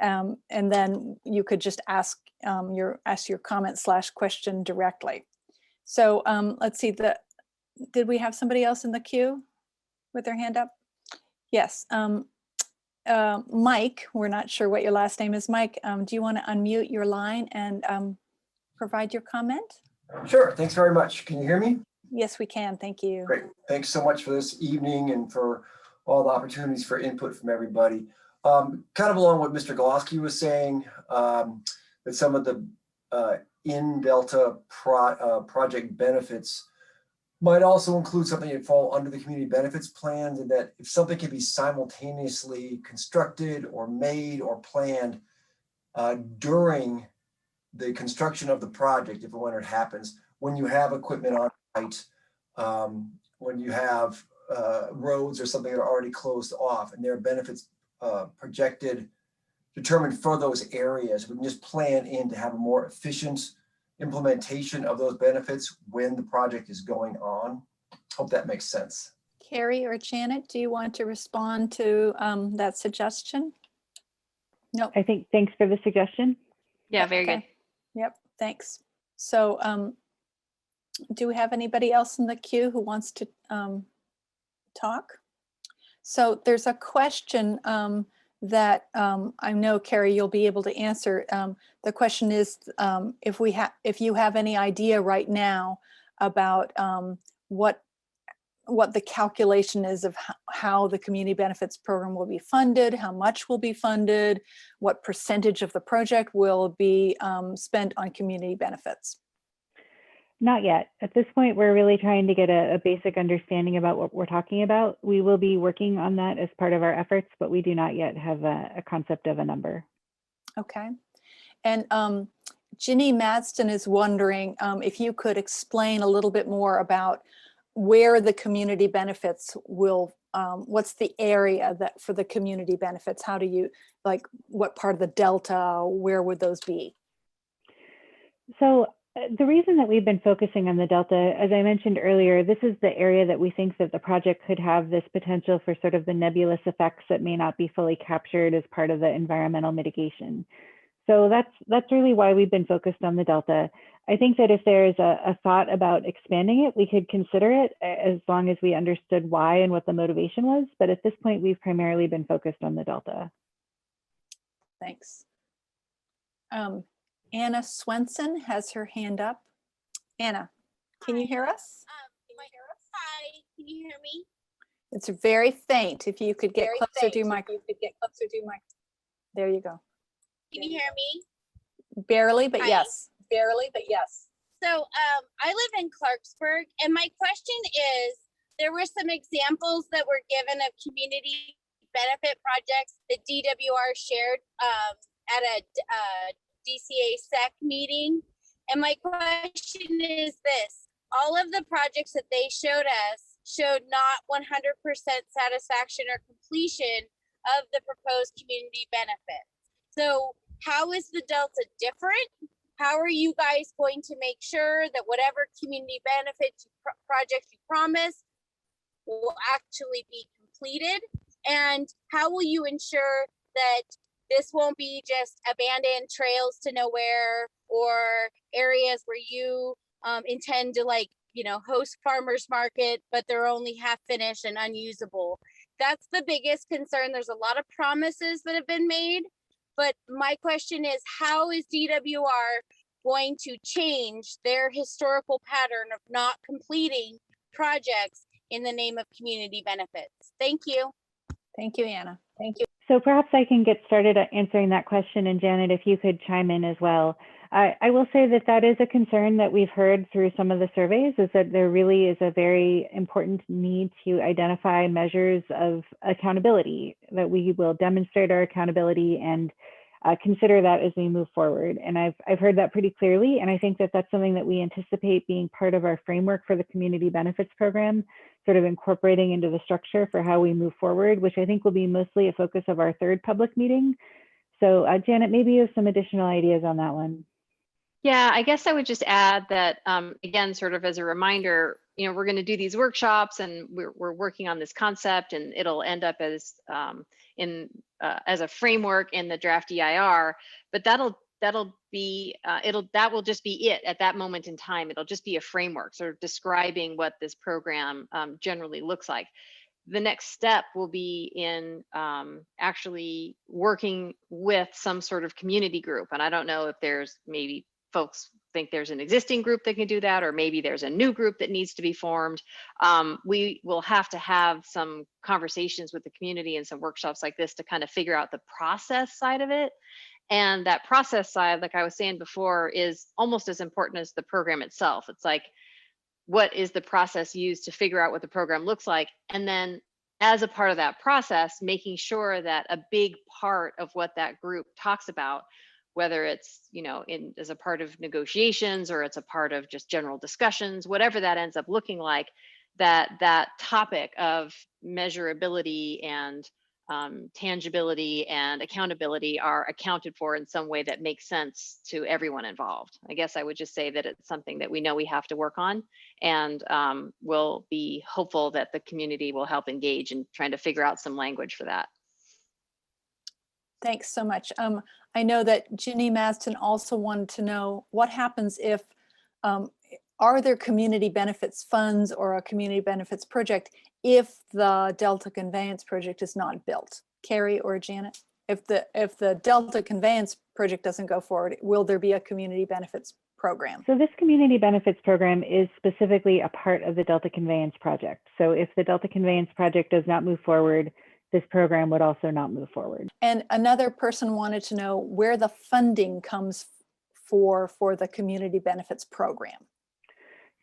and then you could just ask your comment/question directly. So let's see, did we have somebody else in the queue with their hand up? Yes. Mike, we're not sure what your last name is. Mike, do you want to unmute your line and provide your comment? Sure. Thanks very much. Can you hear me? Yes, we can. Thank you. Great. Thanks so much for this evening and for all the opportunities for input from everybody. Kind of along what Mr. Golosky was saying, that some of the in-Delta project benefits might also include something that fall under the community benefits plans, and that if something can be simultaneously constructed or made or planned during the construction of the project, if and when it happens, when you have equipment on site, when you have roads or something that are already closed off and there are benefits projected, determined for those areas, we can just plan in to have a more efficient implementation of those benefits when the project is going on. Hope that makes sense. Carrie or Janet, do you want to respond to that suggestion? No. I think, thanks for the suggestion. Yeah, very good. Yep, thanks. So do we have anybody else in the queue who wants to talk? So there's a question that I know, Carrie, you'll be able to answer. The question is if you have any idea right now about what the calculation is of how the community benefits program will be funded, how much will be funded, what percentage of the project will be spent on community benefits? Not yet. At this point, we're really trying to get a basic understanding about what we're talking about. We will be working on that as part of our efforts, but we do not yet have a concept of a number. Okay. And Ginny Madston is wondering if you could explain a little bit more about where the community benefits will, what's the area that for the community benefits? How do you, like, what part of the Delta, where would those be? So the reason that we've been focusing on the Delta, as I mentioned earlier, this is the area that we think that the project could have this potential for sort of the nebulous effects that may not be fully captured as part of the environmental mitigation. So that's really why we've been focused on the Delta. I think that if there's a thought about expanding it, we could consider it as long as we understood why and what the motivation was. But at this point, we've primarily been focused on the Delta. Thanks. Anna Swenson has her hand up. Anna, can you hear us? Hi, can you hear me? It's very faint. If you could get closer to your mic. There you go. Can you hear me? Barely, but Hi. yes. So I live in Clarksburg, and my question is, there were some examples that were given of community benefit projects that DWR shared at a DCA SEC meeting. And my question is this: all of the projects that they showed us showed not 100% satisfaction or completion of the proposed community benefit. So how is the Delta different? How are you guys going to make sure that whatever community benefits projects you promise will actually be completed? And how will you ensure that this won't be just abandoned trails to nowhere or areas where you intend to, like, you know, host farmers market, but they're only half finished and unusable? That's the biggest concern. There's a lot of promises that have been made, but my question is, how is DWR going to change their historical pattern of not completing projects in the name of community benefits? Thank you. Thank you, Anna. Thank you. So perhaps I can get started at answering that question, and Janet, if you could chime in as well. I will say that that is a concern that we've heard through some of the surveys, is that there really is a very important need to identify measures of accountability, that we will demonstrate our accountability and consider that as we move forward. And I've heard that pretty clearly, and I think that that's something that we anticipate being part of our framework for the community benefits program, sort of incorporating into the structure for how we move forward, which I think will be mostly a focus of our third public meeting. So Janet, maybe you have some additional ideas on that one. Yeah, I guess I would just add that, again, sort of as a reminder, you know, we're going to do these workshops and we're working on this concept, and it'll end up as as a framework in the draft EIR, but that will just be it at that moment in time. It'll just be a framework sort of describing what this program generally looks like. The next step will be in actually working with some sort of community group. And I don't know if there's, maybe folks think there's an existing group that can do that, or maybe there's a new group that needs to be formed. We will have to have some conversations with the community and some workshops like this to kind of figure out the process side of it. And that process side, like I was saying before, is almost as important as the program itself. It's like, what is the process used to figure out what the program looks like? And then as a part of that process, making sure that a big part of what that group talks about, whether it's, you know, as a part of negotiations or it's a part of just general discussions, whatever that ends up looking like, that topic of measurability and tangibility and accountability are accounted for in some way that makes sense to everyone involved. I guess I would just say that it's something that we know we have to work on, and we'll be hopeful that the community will help engage in trying to figure out some language for that. Thanks so much. I know that Ginny Madston also wanted to know what happens if, are there community benefits funds or a community benefits project if the Delta Conveyance project is not built? Carrie or Janet, if the Delta Conveyance project doesn't go forward, will there be a community benefits program? So this community benefits program is specifically a part of the Delta Conveyance Project. So if the Delta Conveyance Project does not move forward, this program would also not move forward. And another person wanted to know where the funding comes for the community benefits program.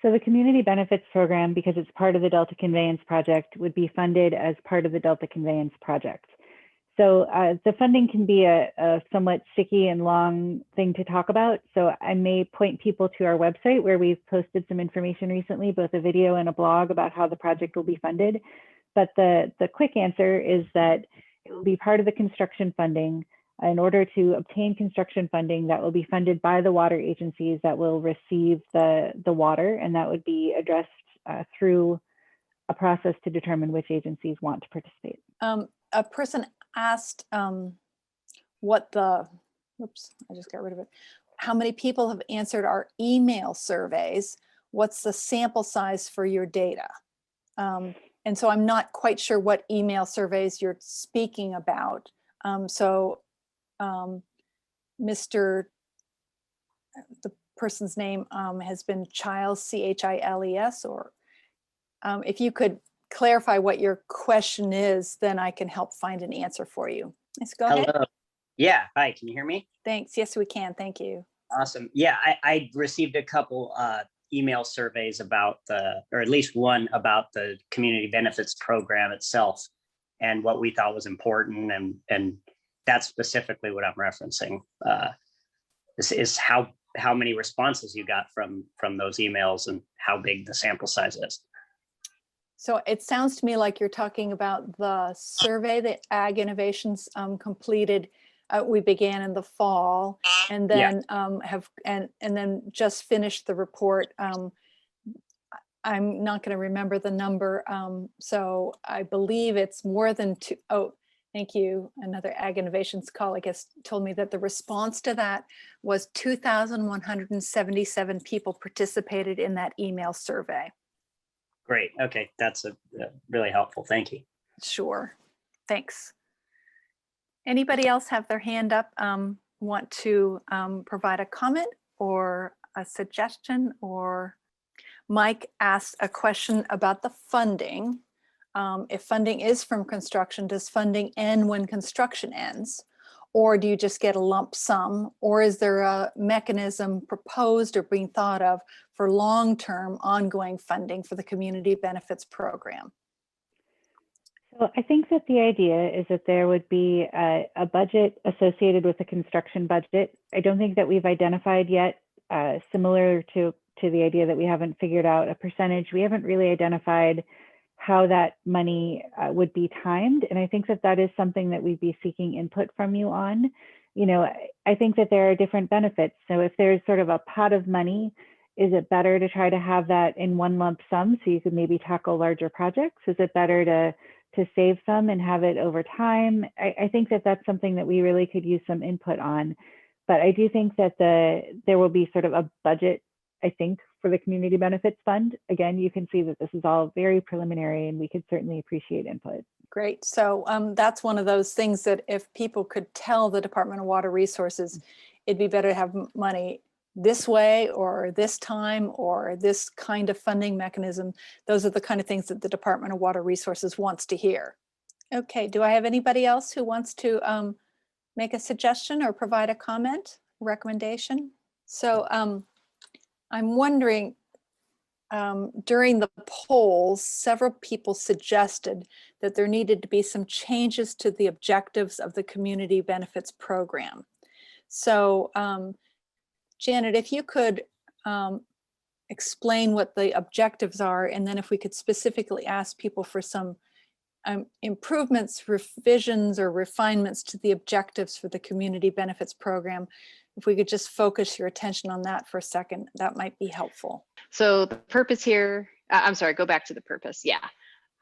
So the community benefits program, because it's part of the Delta Conveyance Project, would be funded as part of the Delta Conveyance Project. So the funding can be a somewhat sticky and long thing to talk about. So I may point people to our website where we've posted some information recently, both a video and a blog about how the project will be funded. But the quick answer is that it will be part of the construction funding. In order to obtain construction funding, that will be funded by the water agencies that will receive the water, and that would be addressed through a process to determine which agencies want to participate. A person asked what the, oops, I just got rid of it. How many people have answered our email surveys? What's the sample size for your data? And so I'm not quite sure what email surveys you're speaking about. Mr. The person's name has been Chiles, C-H-I-L-E-S, or if you could clarify what your question is, then I can help find an answer for you. Let's go ahead. Hello. Yeah, hi, can you hear me? Thanks. Yes, we can. Thank you. Awesome. Yeah, I received a couple email surveys about or at least one about the community benefits program itself and what we thought was important, and that's specifically what I'm referencing. This is how many responses you got from those emails and how big the sample size is. So it sounds to me like you're talking about the survey that Ag Innovations completed. We began in the fall, and then and then just finished the report. I'm not going to remember the number, so I believe it's more than two. Oh, thank you. Another Ag Innovations colleague has told me that the response to that was 2,177 people participated in that email survey. Great. Okay, that's really helpful. Thank you. Sure. Thanks. Anybody else have their hand up, want to provide a comment or a suggestion? Or Mike asked a question about the funding. If funding is from construction, does funding end when construction ends? Or do you just get a lump sum? Or is there a mechanism proposed or being thought of for long-term ongoing funding for the community benefits program? So I think that the idea is that there would be a budget associated with the construction budget. I don't think that we've identified yet, similar to the idea that we haven't figured out a percentage. We haven't really identified how that money would be timed. And I think that that is something that we'd be seeking input from you on. You know, I think that there are different benefits. So if there's sort of a pot of money, is it better to try to have that in one lump sum so you could maybe tackle larger projects? Is it better to save some and have it over time? I think that that's something that we really could use some input on. But I do think that there will be sort of a budget, I think, for the Community Benefits Fund. Again, you can see that this is all very preliminary and we could certainly appreciate input. Great. So that's one of those things that if people could tell the Department of Water Resources, it'd be better to have money this way or this time or this kind of funding mechanism. Those are the kind of things that the Department of Water Resources wants to hear. Okay, do I have anybody else who wants to make a suggestion or provide a comment, recommendation? So I'm wondering, during the polls, several people suggested that there needed to be some changes to the objectives of the community benefits program. So Janet, if you could explain what the objectives are, and then if we could specifically ask people for some improvements, revisions, or refinements to the objectives for the community benefits program. If we could just focus your attention on that for a second, that might be helpful. So the purpose here, I'm sorry, go back to the purpose. Yeah.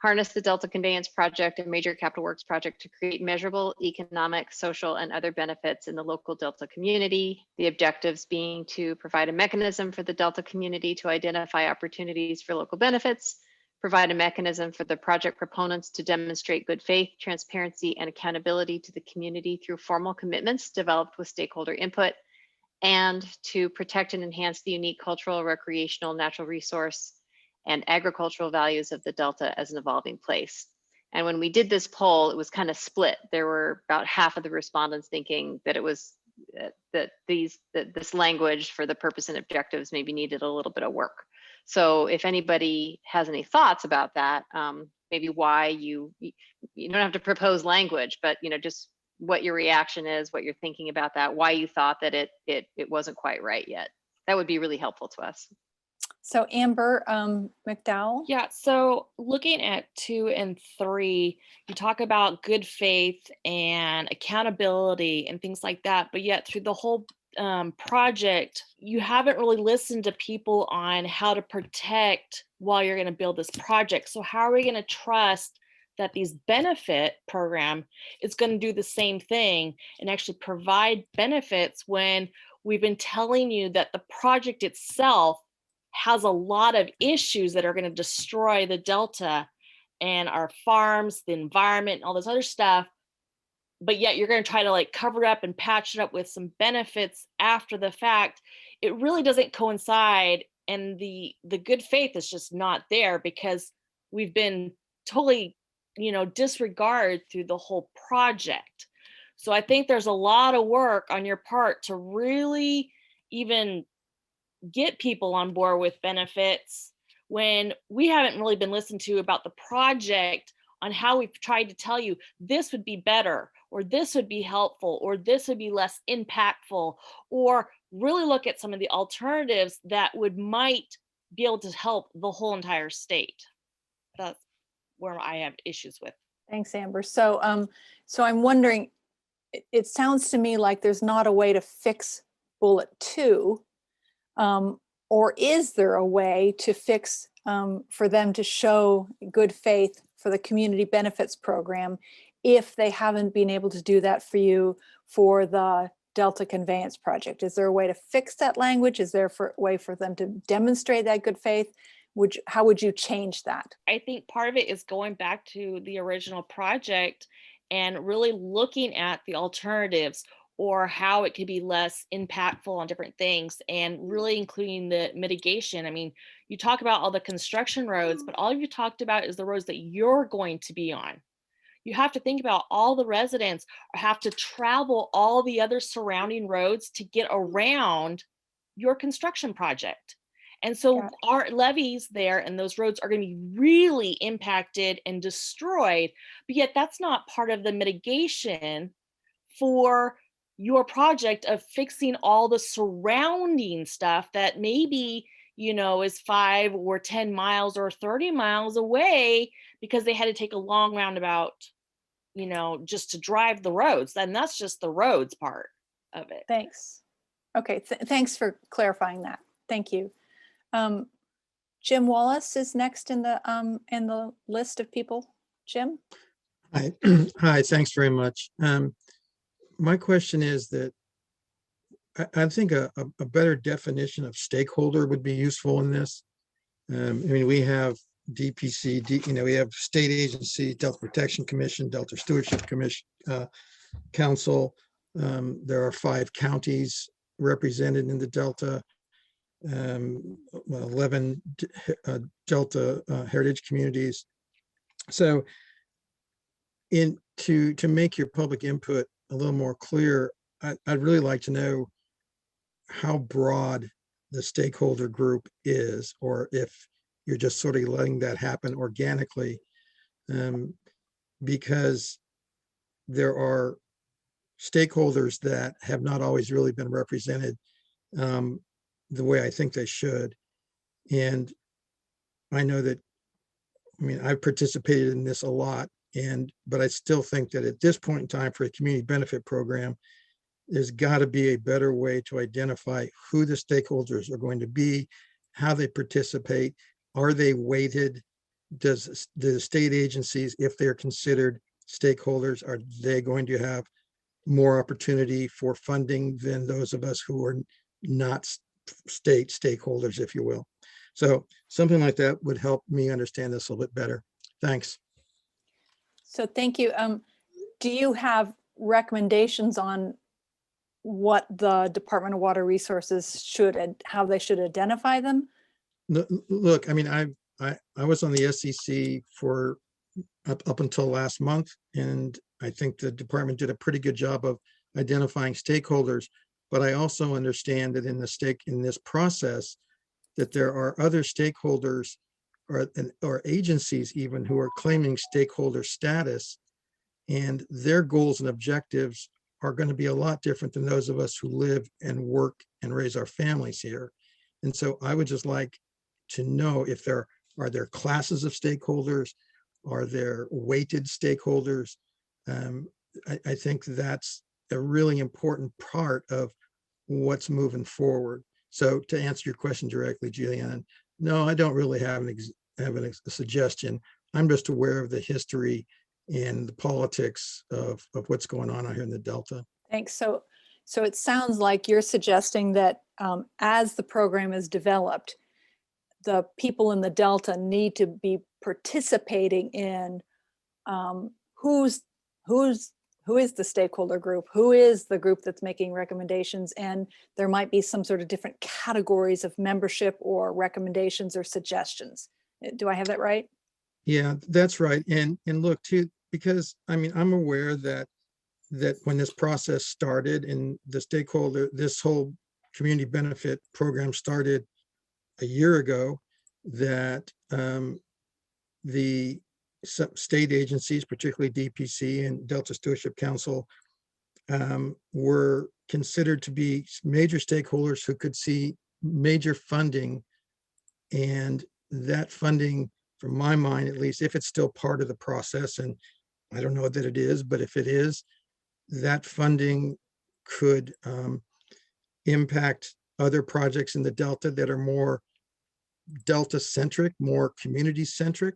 Harness the Delta Conveyance Project and major capital works project to create measurable economic, social, and other benefits in the local Delta community. The objectives being to provide a mechanism for the Delta community to identify opportunities for local benefits, provide a mechanism for the project proponents to demonstrate good faith, transparency, and accountability to the community through formal commitments developed with stakeholder input, and to protect and enhance the unique cultural, recreational, natural resource, and agricultural values of the Delta as an evolving place. And when we did this poll, it was kind of split. There were about half of the respondents thinking that it was that this language for the purpose and objectives maybe needed a little bit of work. So if anybody has any thoughts about that, maybe why you don't have to propose language, but just what your reaction is, what you're thinking about that, why you thought that it wasn't quite right yet. That would be really helpful to us. So Amber McDowell. Yeah, so looking at 2 and 3, you talk about good faith and accountability and things like that, but yet through the whole project, you haven't really listened to people on how to protect while you're going to build this project. So how are we going to trust that these benefit program is going to do the same thing and actually provide benefits when we've been telling you that the project itself has a lot of issues that are going to destroy the Delta and our farms, the environment, and all this other stuff. But yet you're going to try to like cover it up and patch it up with some benefits after the fact. It really doesn't coincide. And the good faith is just not there because we've been totally, disregarded through the whole project. So I think there's a lot of work on your part to really even get people on board with benefits when we haven't really been listened to about the project on how we've tried to tell you this would be better, or this would be helpful, or this would be less impactful, or really look at some of the alternatives that might be able to help the whole entire state. That's where I have issues with. Thanks, Amber. So I'm wondering, it sounds to me like there's not a way to fix bullet 2. Or is there a way to fix for them to show good faith for the community benefits program if they haven't been able to do that for you for the Delta Conveyance Project? Is there a way to fix that language? Is there a way for them to demonstrate that good faith? How would you change that? I think part of it is going back to the original project and really looking at the alternatives or how it could be less impactful on different things and really including the mitigation. I mean, you talk about all the construction roads, but all you talked about is the roads that you're going to be on. You have to think about all the residents have to travel all the other surrounding roads to get around your construction project. And so our levees there and those roads are going to be really impacted and destroyed, but yet that's not part of the mitigation for your project of fixing all the surrounding stuff that maybe, is 5 or 10 miles or 30 miles away because they had to take a long roundabout, just to drive the roads. And that's just the roads part of it. Thanks. Okay, thanks for clarifying that. Thank you. Jim Wallace is next in the list of people. Jim? Hi, hi, thanks very much. My question is that I think a better definition of stakeholder would be useful in this. We have DPC, we have state agency, Delta Protection Commission, Delta Stewardship Commission, Council. There are 5 counties represented in the Delta, 11 Delta heritage communities. So to make your public input a little more clear, I'd really like to know how broad the stakeholder group is, or if you're just sort of letting that happen organically, because there are stakeholders that have not always really been represented the way I think they should. And I know that, I've participated in this a lot, but I still think that at this point in time for a community benefit program, there's got to be a better way to identify who the stakeholders are going to be, how they participate, are they weighted? Do the state agencies, if they're considered stakeholders, are they going to have more opportunity for funding than those of us who are not state stakeholders, if you will? So something like that would help me understand this a little bit better. Thanks. So thank you. Do you have recommendations on what the Department of Water Resources should and how they should identify them? Look, I mean, I was on the SEC for up until last month, and I think the department did a pretty good job of identifying stakeholders. But I also understand that in this process, that there are other stakeholders or agencies even who are claiming stakeholder status, and their goals and objectives are going to be a lot different than those of us who live and work and raise our families here. And so I would just like to know if there are classes of stakeholders, are there weighted stakeholders? I think that's a really important part of what's moving forward. So to answer your question directly, Julianne, no, I don't really have a suggestion. I'm just aware of the history and the politics of what's going on out here in the Delta. Thanks. So it sounds like you're suggesting that as the program is developed, the people in the Delta need to be participating in who is the stakeholder group, who is the group that's making recommendations, and there might be some sort of different categories of membership or recommendations or suggestions. Do I have that right? Yeah, that's right. And look too, because I mean, I'm aware that when this process started and this whole community benefit program started a year ago, that the state agencies, particularly DPC and Delta Stewardship Council, were considered to be major stakeholders who could see major funding. And that funding, from my mind, at least, if it's still part of the process, and I don't know that it is, but if it is, that funding could impact other projects in the Delta that are more Delta-centric, more community-centric,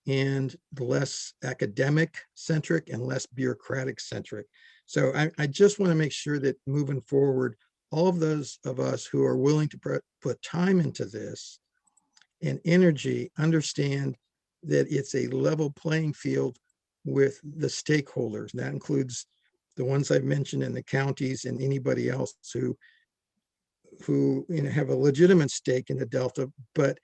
and less academic-centric and less bureaucratic-centric. So I just want to make sure that moving forward, all of those of us who are willing to put time into this and energy understand that it's a level playing field with the stakeholders. And that includes the ones I've mentioned in the counties and anybody else who have a legitimate stake in the Delta, but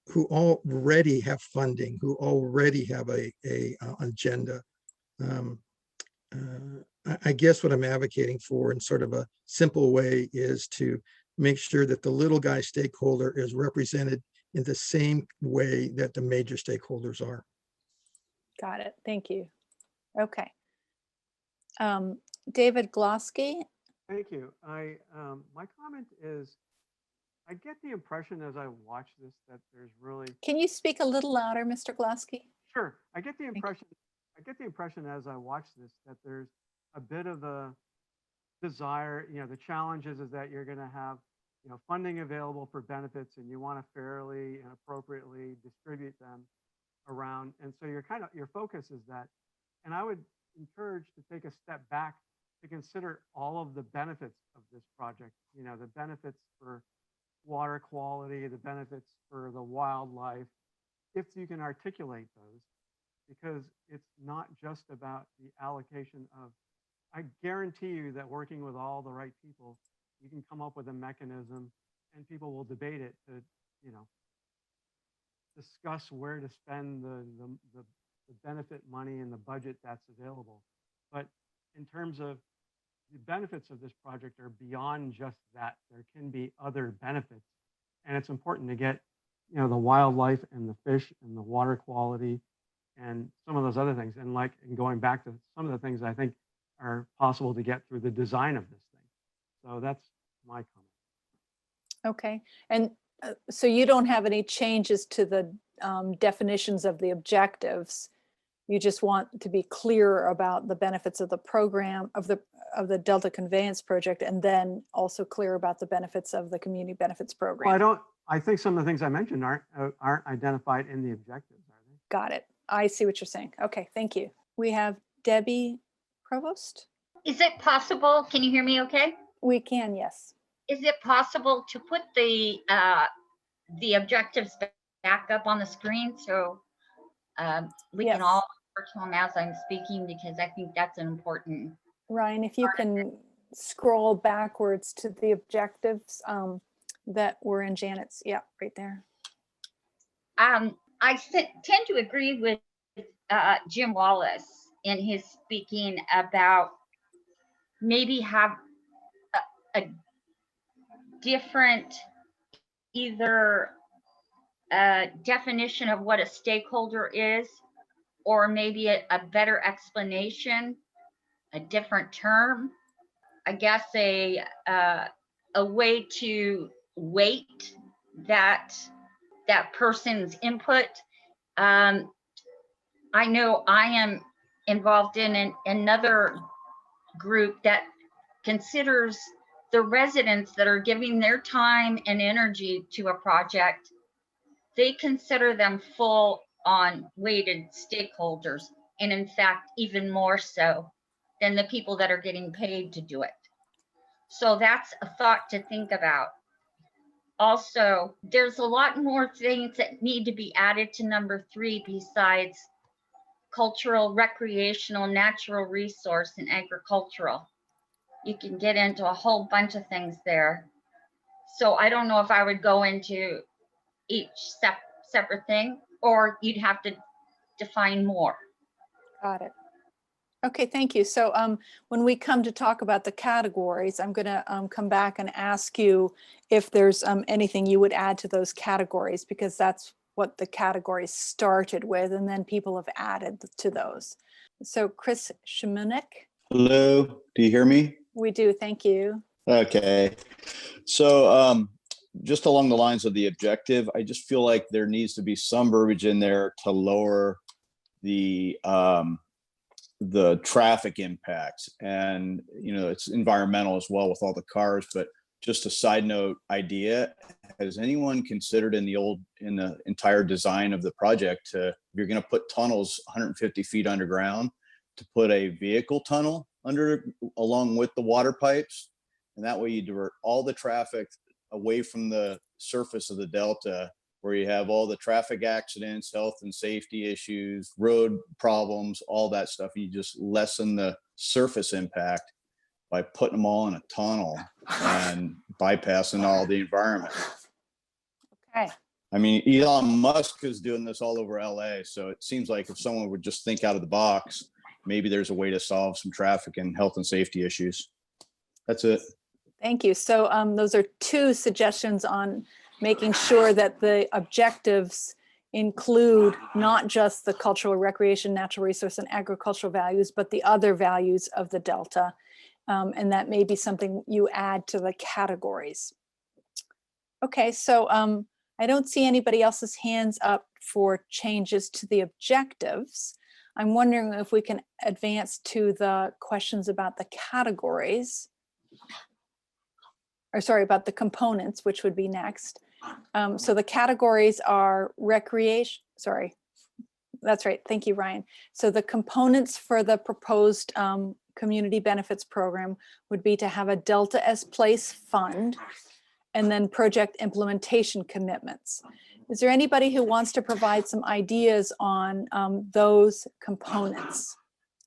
who already have funding, who already have a agenda. I guess what I'm advocating for in sort of a simple way is to make sure that the little guy stakeholder is represented in the same way that the major stakeholders are. Got it. Thank you. Okay. David Glosky. Thank you. My comment is, I get the impression as I watch this that there's really. Can you speak a little louder, Mr. Glosky? Sure. I get the impression as I watch this that there's a bit of a desire, the challenges is that you're going to have, funding available for benefits, and you want to fairly and appropriately distribute them around. And so your focus is that, and I would encourage to take a step back to consider all of the benefits of this project, the benefits for water quality, the benefits for the wildlife, if you can articulate those, because it's not just about the allocation of, I guarantee you that working with all the right people, you can come up with a mechanism and people will debate it to, discuss where to spend the benefit money and the budget that's available. But in terms of the benefits of this project are beyond just that. There can be other benefits. And it's important to get, the wildlife and the fish and the water quality and some of those other things. And going back to some of the things I think are possible to get through the design of this thing. So that's my comment. Okay. And so you don't have any changes to the definitions of the objectives. You just want to be clear about the benefits of the program, of the Delta Conveyance Project, and then also clear about the benefits of the Community Benefits Program. Well, I think some of the things I mentioned aren't identified in the objectives, are they? Got it. I see what you're saying. Okay, thank you. We have Debbie Provost. Is it possible, can you hear me okay? We can, yes. Is it possible to put the objectives back up on the screen so we can all work on as I'm speaking, because I think that's an important. Ryan, if you can scroll backwards to the objectives that were in Janet's, yeah, right there. I tend to agree with Jim Wallace in his speaking about maybe have a different either definition of what a stakeholder is, or maybe a better explanation, a different term. I guess a way to weight that person's input. I know I am involved in another group that considers the residents that are giving their time and energy to a project, they consider them full on weighted stakeholders, and in fact, even more so than the people that are getting paid to do it. So that's a thought to think about. Also, there's a lot more things that need to be added to number 3 besides cultural, recreational, natural resource, and agricultural. You can get into a whole bunch of things there. So I don't know if I would go into each separate thing, or you'd have to define more. Got it. Okay, thank you. So when we come to talk about the categories, I'm going to come back and ask you if there's anything you would add to those categories, because that's what the categories started with, and then people have added to those. So Chris Shimonek. Hello, do you hear me? We do, thank you. Okay, so just along the lines of the objective, I just feel like there needs to be some verbiage in there to lower the traffic impacts, and it's environmental as well with all the cars. But just a side note idea, has anyone considered in the entire design of the project to, if you're going to put tunnels 150 feet underground, to put a vehicle tunnel under along with the water pipes, and that way you divert all the traffic away from the surface of the delta, where you have all the traffic accidents, health and safety issues, road problems, all that stuff. You just lessen the surface impact by putting them all in a tunnel and bypassing all the environment. Okay. I mean, Elon Musk is doing this all over LA. So it seems like if someone would just think out of the box, maybe there's a way to solve some traffic and health and safety issues. That's it. Thank you. So those are 2 suggestions on making sure that the objectives include not just the cultural, recreation, natural resource, and agricultural values, but the other values of the Delta. And that may be something you add to the categories. Okay, so I don't see anybody else's hands up for changes to the objectives. I'm wondering if we can advance to the questions about the categories. Or sorry, about the components, which would be next. So the categories are recreation, sorry, that's right, thank you, Ryan. So the components for the proposed community benefits program would be to have a Delta S Place fund, and then project implementation commitments. Is there anybody who wants to provide some ideas on those components?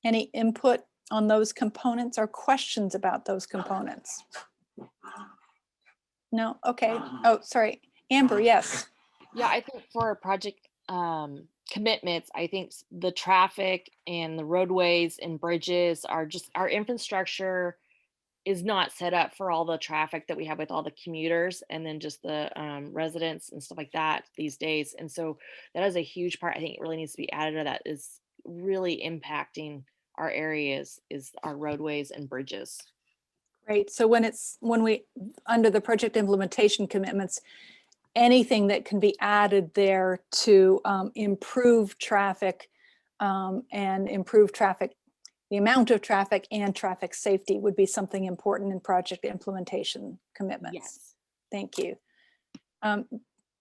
Any input on those components or questions about those components? No, okay. Oh, sorry, Amber, yes. Yeah, I think for project commitments, I think the traffic and the roadways and bridges are just, our infrastructure is not set up for all the traffic that we have with all the commuters and then just the residents and stuff like that these days. And so that is a huge part. I think it really needs to be added to that, is really impacting our areas, is our roadways and bridges. Great. So when we, under the project implementation commitments, anything that can be added there to improve traffic and improve traffic, the amount of traffic and traffic safety would be something important in project implementation commitments. Yes. Thank you.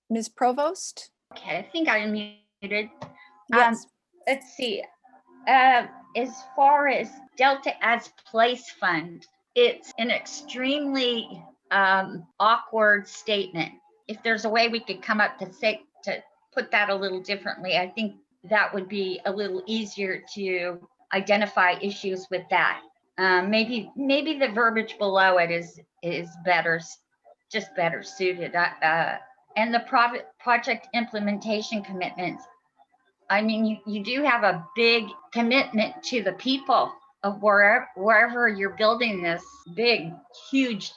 Ms. Provost? Okay, I think I'm muted. Yes. Let's see. As far as Delta as Place Fund, it's an extremely awkward statement. If there's a way we could come up to put that a little differently, I think that would be a little easier to identify issues with that. Maybe the verbiage below it is better, just better suited. And the project implementation commitments. I mean, you do have a big commitment to the people of wherever you're building this big, huge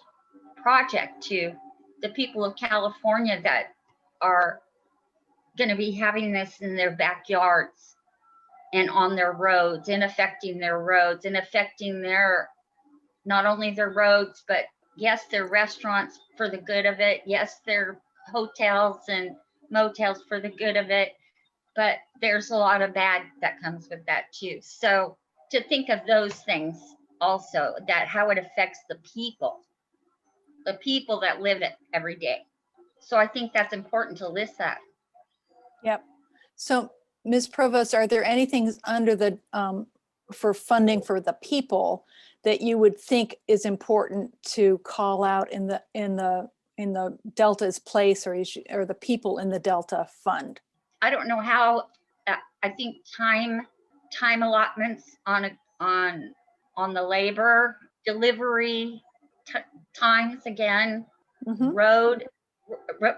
project, to the people of California that are going to be having this in their backyards and on their roads, and affecting their roads, and affecting their, not only their roads, but yes, their restaurants for the good of it. Yes, their hotels and motels for the good of it. But there's a lot of bad that comes with that too. So to think of those things also, that how it affects the people that live it every day. So I think that's important to list that. Yep. So Ms. Provost, are there anything under the, for funding for the people that you would think is important to call out in the Delta's place, or the people in the Delta fund? I don't know how, I think time allotments on the labor delivery times again, road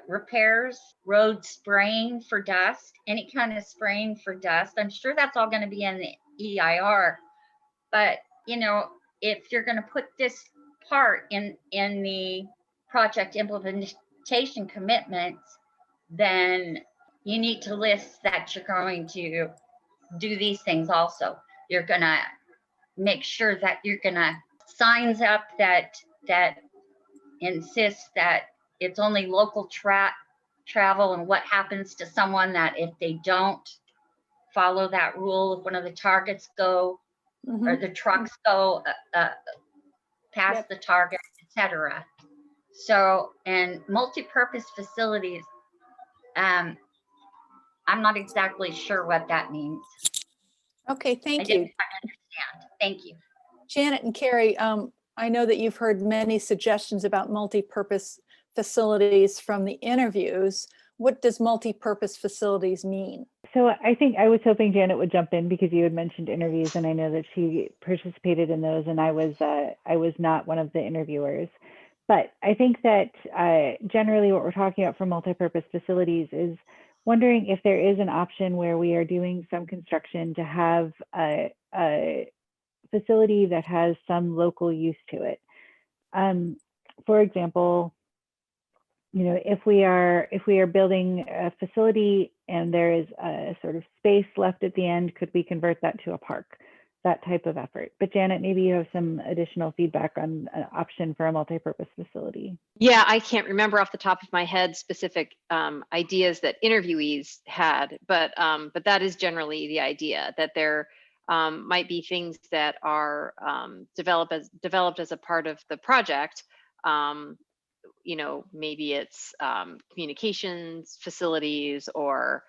repairs, road spraying for dust, any kind of spraying for dust. I'm sure that's all going to be in the EIR, but you know, if you're going to put this part in the project implementation commitments, then you need to list that you're going to do these things also. You're going to make sure that you're going to signs up that insist that it's only local travel, and what happens to someone that if they don't follow that rule, if one of the targets go or the trucks go past the target, etc. So, and multi-purpose facilities, I'm not exactly sure what that means. Okay, thank I didn't you. quite understand. Thank you. Janet and Carrie, I know that you've heard many suggestions about multi-purpose facilities from the interviews. What does multi-purpose facilities mean? So I think I was hoping Janet would jump in, because you had mentioned interviews, and I know that she participated in those, and I was not one of the interviewers. But I think that generally what we're talking about for multi-purpose facilities is wondering if there is an option where we are doing some construction to have a facility that has some local use to it. For example, you know, if we are building a facility and there is a sort of space left at the end, could we convert that to a park? That type of effort. But Janet, maybe you have some additional feedback on an option for a multi-purpose facility. Yeah, I can't remember off the top of my head specific ideas that interviewees had, but that is generally the idea, that there might be things that are developed as a part of the project. You know, maybe it's communications facilities, or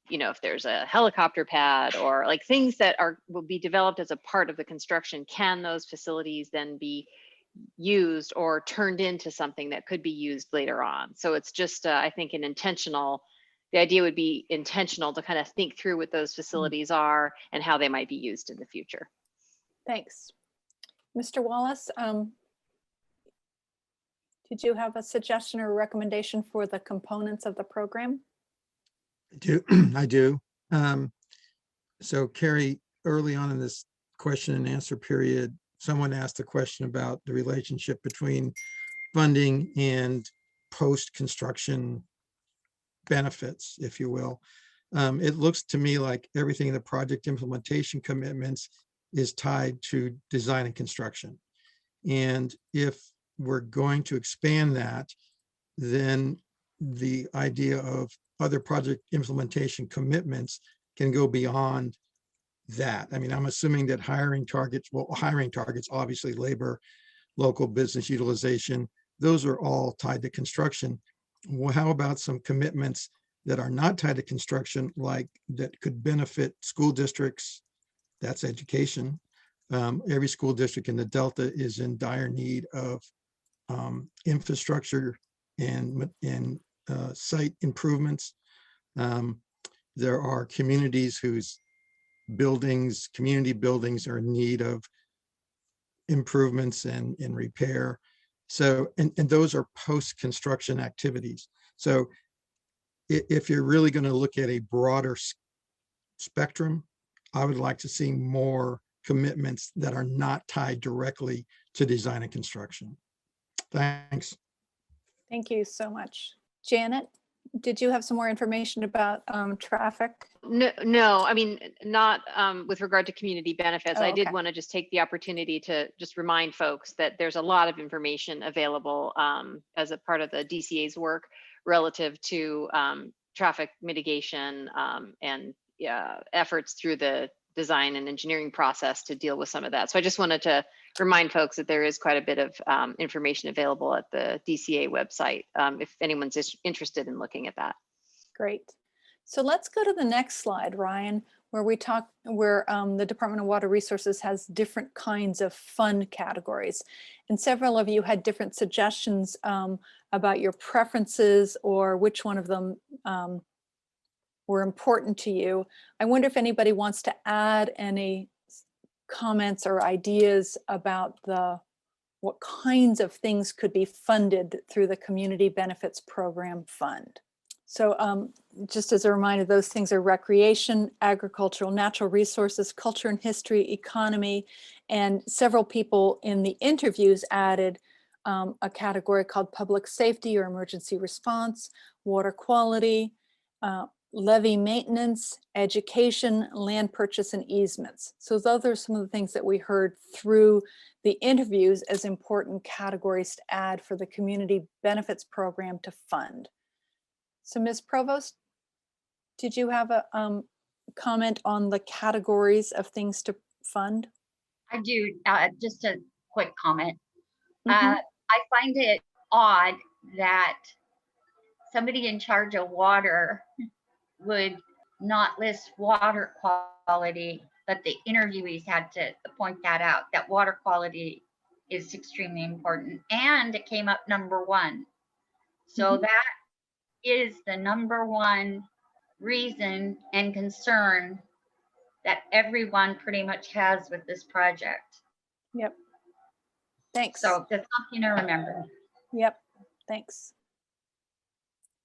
you know, if there's a helicopter pad, or like things that will be developed as a part of the construction, can those facilities then be used or turned into something that could be used later on? So it's just, I think, the idea would be intentional to kind of think through what those facilities are and how they might be used in the future. Thanks. Mr. Wallace, did you have a suggestion or recommendation for the components of the program? I do. So Carrie, early on in this question and answer period, someone asked a question about the relationship between funding and post-construction benefits, if you will. It looks to me like everything in the project implementation commitments is tied to design and construction. And if we're going to expand that, then the idea of other project implementation commitments can go beyond that. I mean, I'm assuming that hiring targets, obviously labor, local business utilization, those are all tied to construction. Well, how about some commitments that are not tied to construction, like that could benefit school districts? That's education. Every school district in the Delta is in dire need of infrastructure and site improvements. There are communities whose community buildings are in need of improvements and repair. So, and those are post-construction activities. So if you're really going to look at a broader spectrum, I would like to see more commitments that are not tied directly to design and construction. Thanks. Thank you so much. Janet, did you have some more information about traffic? No, I mean, not with regard to community benefits. Oh, I did okay. want to just take the opportunity to just remind folks that there's a lot of information available as a part of the DCA's work relative to traffic mitigation and efforts through the design and engineering process to deal with some of that. So I just wanted to remind folks that there is quite a bit of information available at the DCA website if anyone's interested in looking at that. Great. So let's go to the next slide, Ryan, where we talk, where the Department of Water Resources has different kinds of fund categories. And several of you had different suggestions about your preferences or which one of them were important to you. I wonder if anybody wants to add any comments or ideas about what kinds of things could be funded through the Community Benefits Program Fund. So just as a reminder, those things are recreation, agricultural, natural resources, culture and history, economy, and several people in the interviews added a category called public safety or emergency response, water quality, levy maintenance, education, land purchase, and easements. So those are some of the things that we heard through the interviews as important categories to add for the Community Benefits Program to fund. So Ms. Provost, did you have a comment on the categories of things to fund? I do, just a quick comment. I find it odd that somebody in charge of water would not list water quality, but the interviewees had to point that out, that water quality is extremely important. And it came up #1. So that is the #1 reason and concern that everyone pretty much has with this project. Yep. Thanks. So that's something to remember. Yep. Thanks.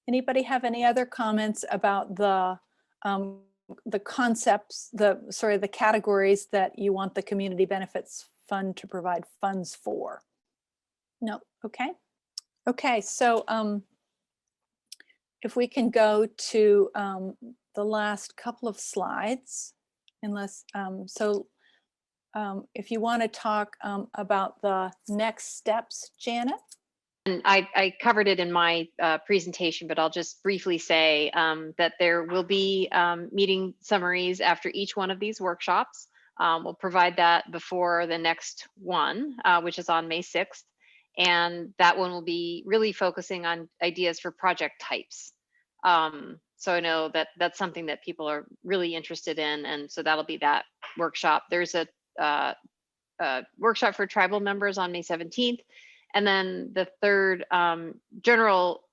Anybody have any other comments about the concepts, the categories that you want the Community Benefits Fund to provide funds for? No. Okay. Okay. So if we can go to the last couple of slides, unless if you want to talk about the next steps, Janet. And I covered it in my presentation, but I'll just briefly say that there will be meeting summaries after each one of these workshops. We'll provide that before the next one, which is on May 6th. And that one will be really focusing on ideas for project types. So I know that that's something that people are really interested in. And so that'll be that workshop. There's a workshop for tribal members on May 17th. And then the third general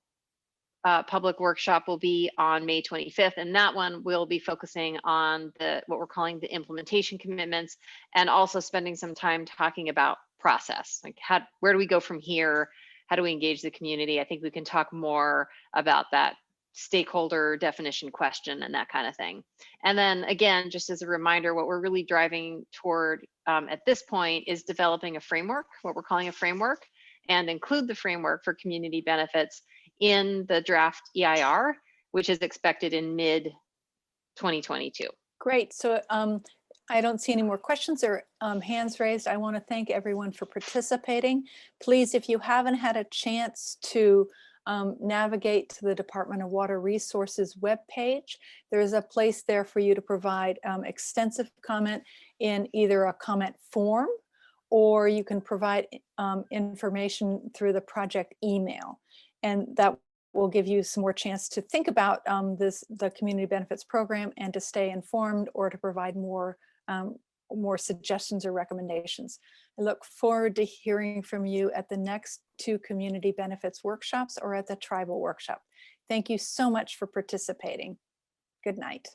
public workshop will be on May 25th. And that one will be focusing on what we're calling the implementation commitments, and also spending some time talking about process. Like where do we go from here? How do we engage the community? I think we can talk more about that stakeholder definition question and that kind of thing. And then again, just as a reminder, what we're really driving toward at this point is developing a framework, what we're calling a framework, and include the framework for community benefits in the draft EIR, which is expected in mid-2022. Great. So I don't see any more questions or hands raised. I want to thank everyone for participating. Please, if you haven't had a chance to navigate to the Department of Water Resources webpage, there's a place there for you to provide extensive comment in either a comment form, or you can provide information through the project email. And that will give you some more chance to think about the Community Benefits Program and to stay informed or to provide more suggestions or recommendations. I look forward to hearing from you at the next 2 Community Benefits workshops or at the tribal workshop. Thank you so much for participating. Good night.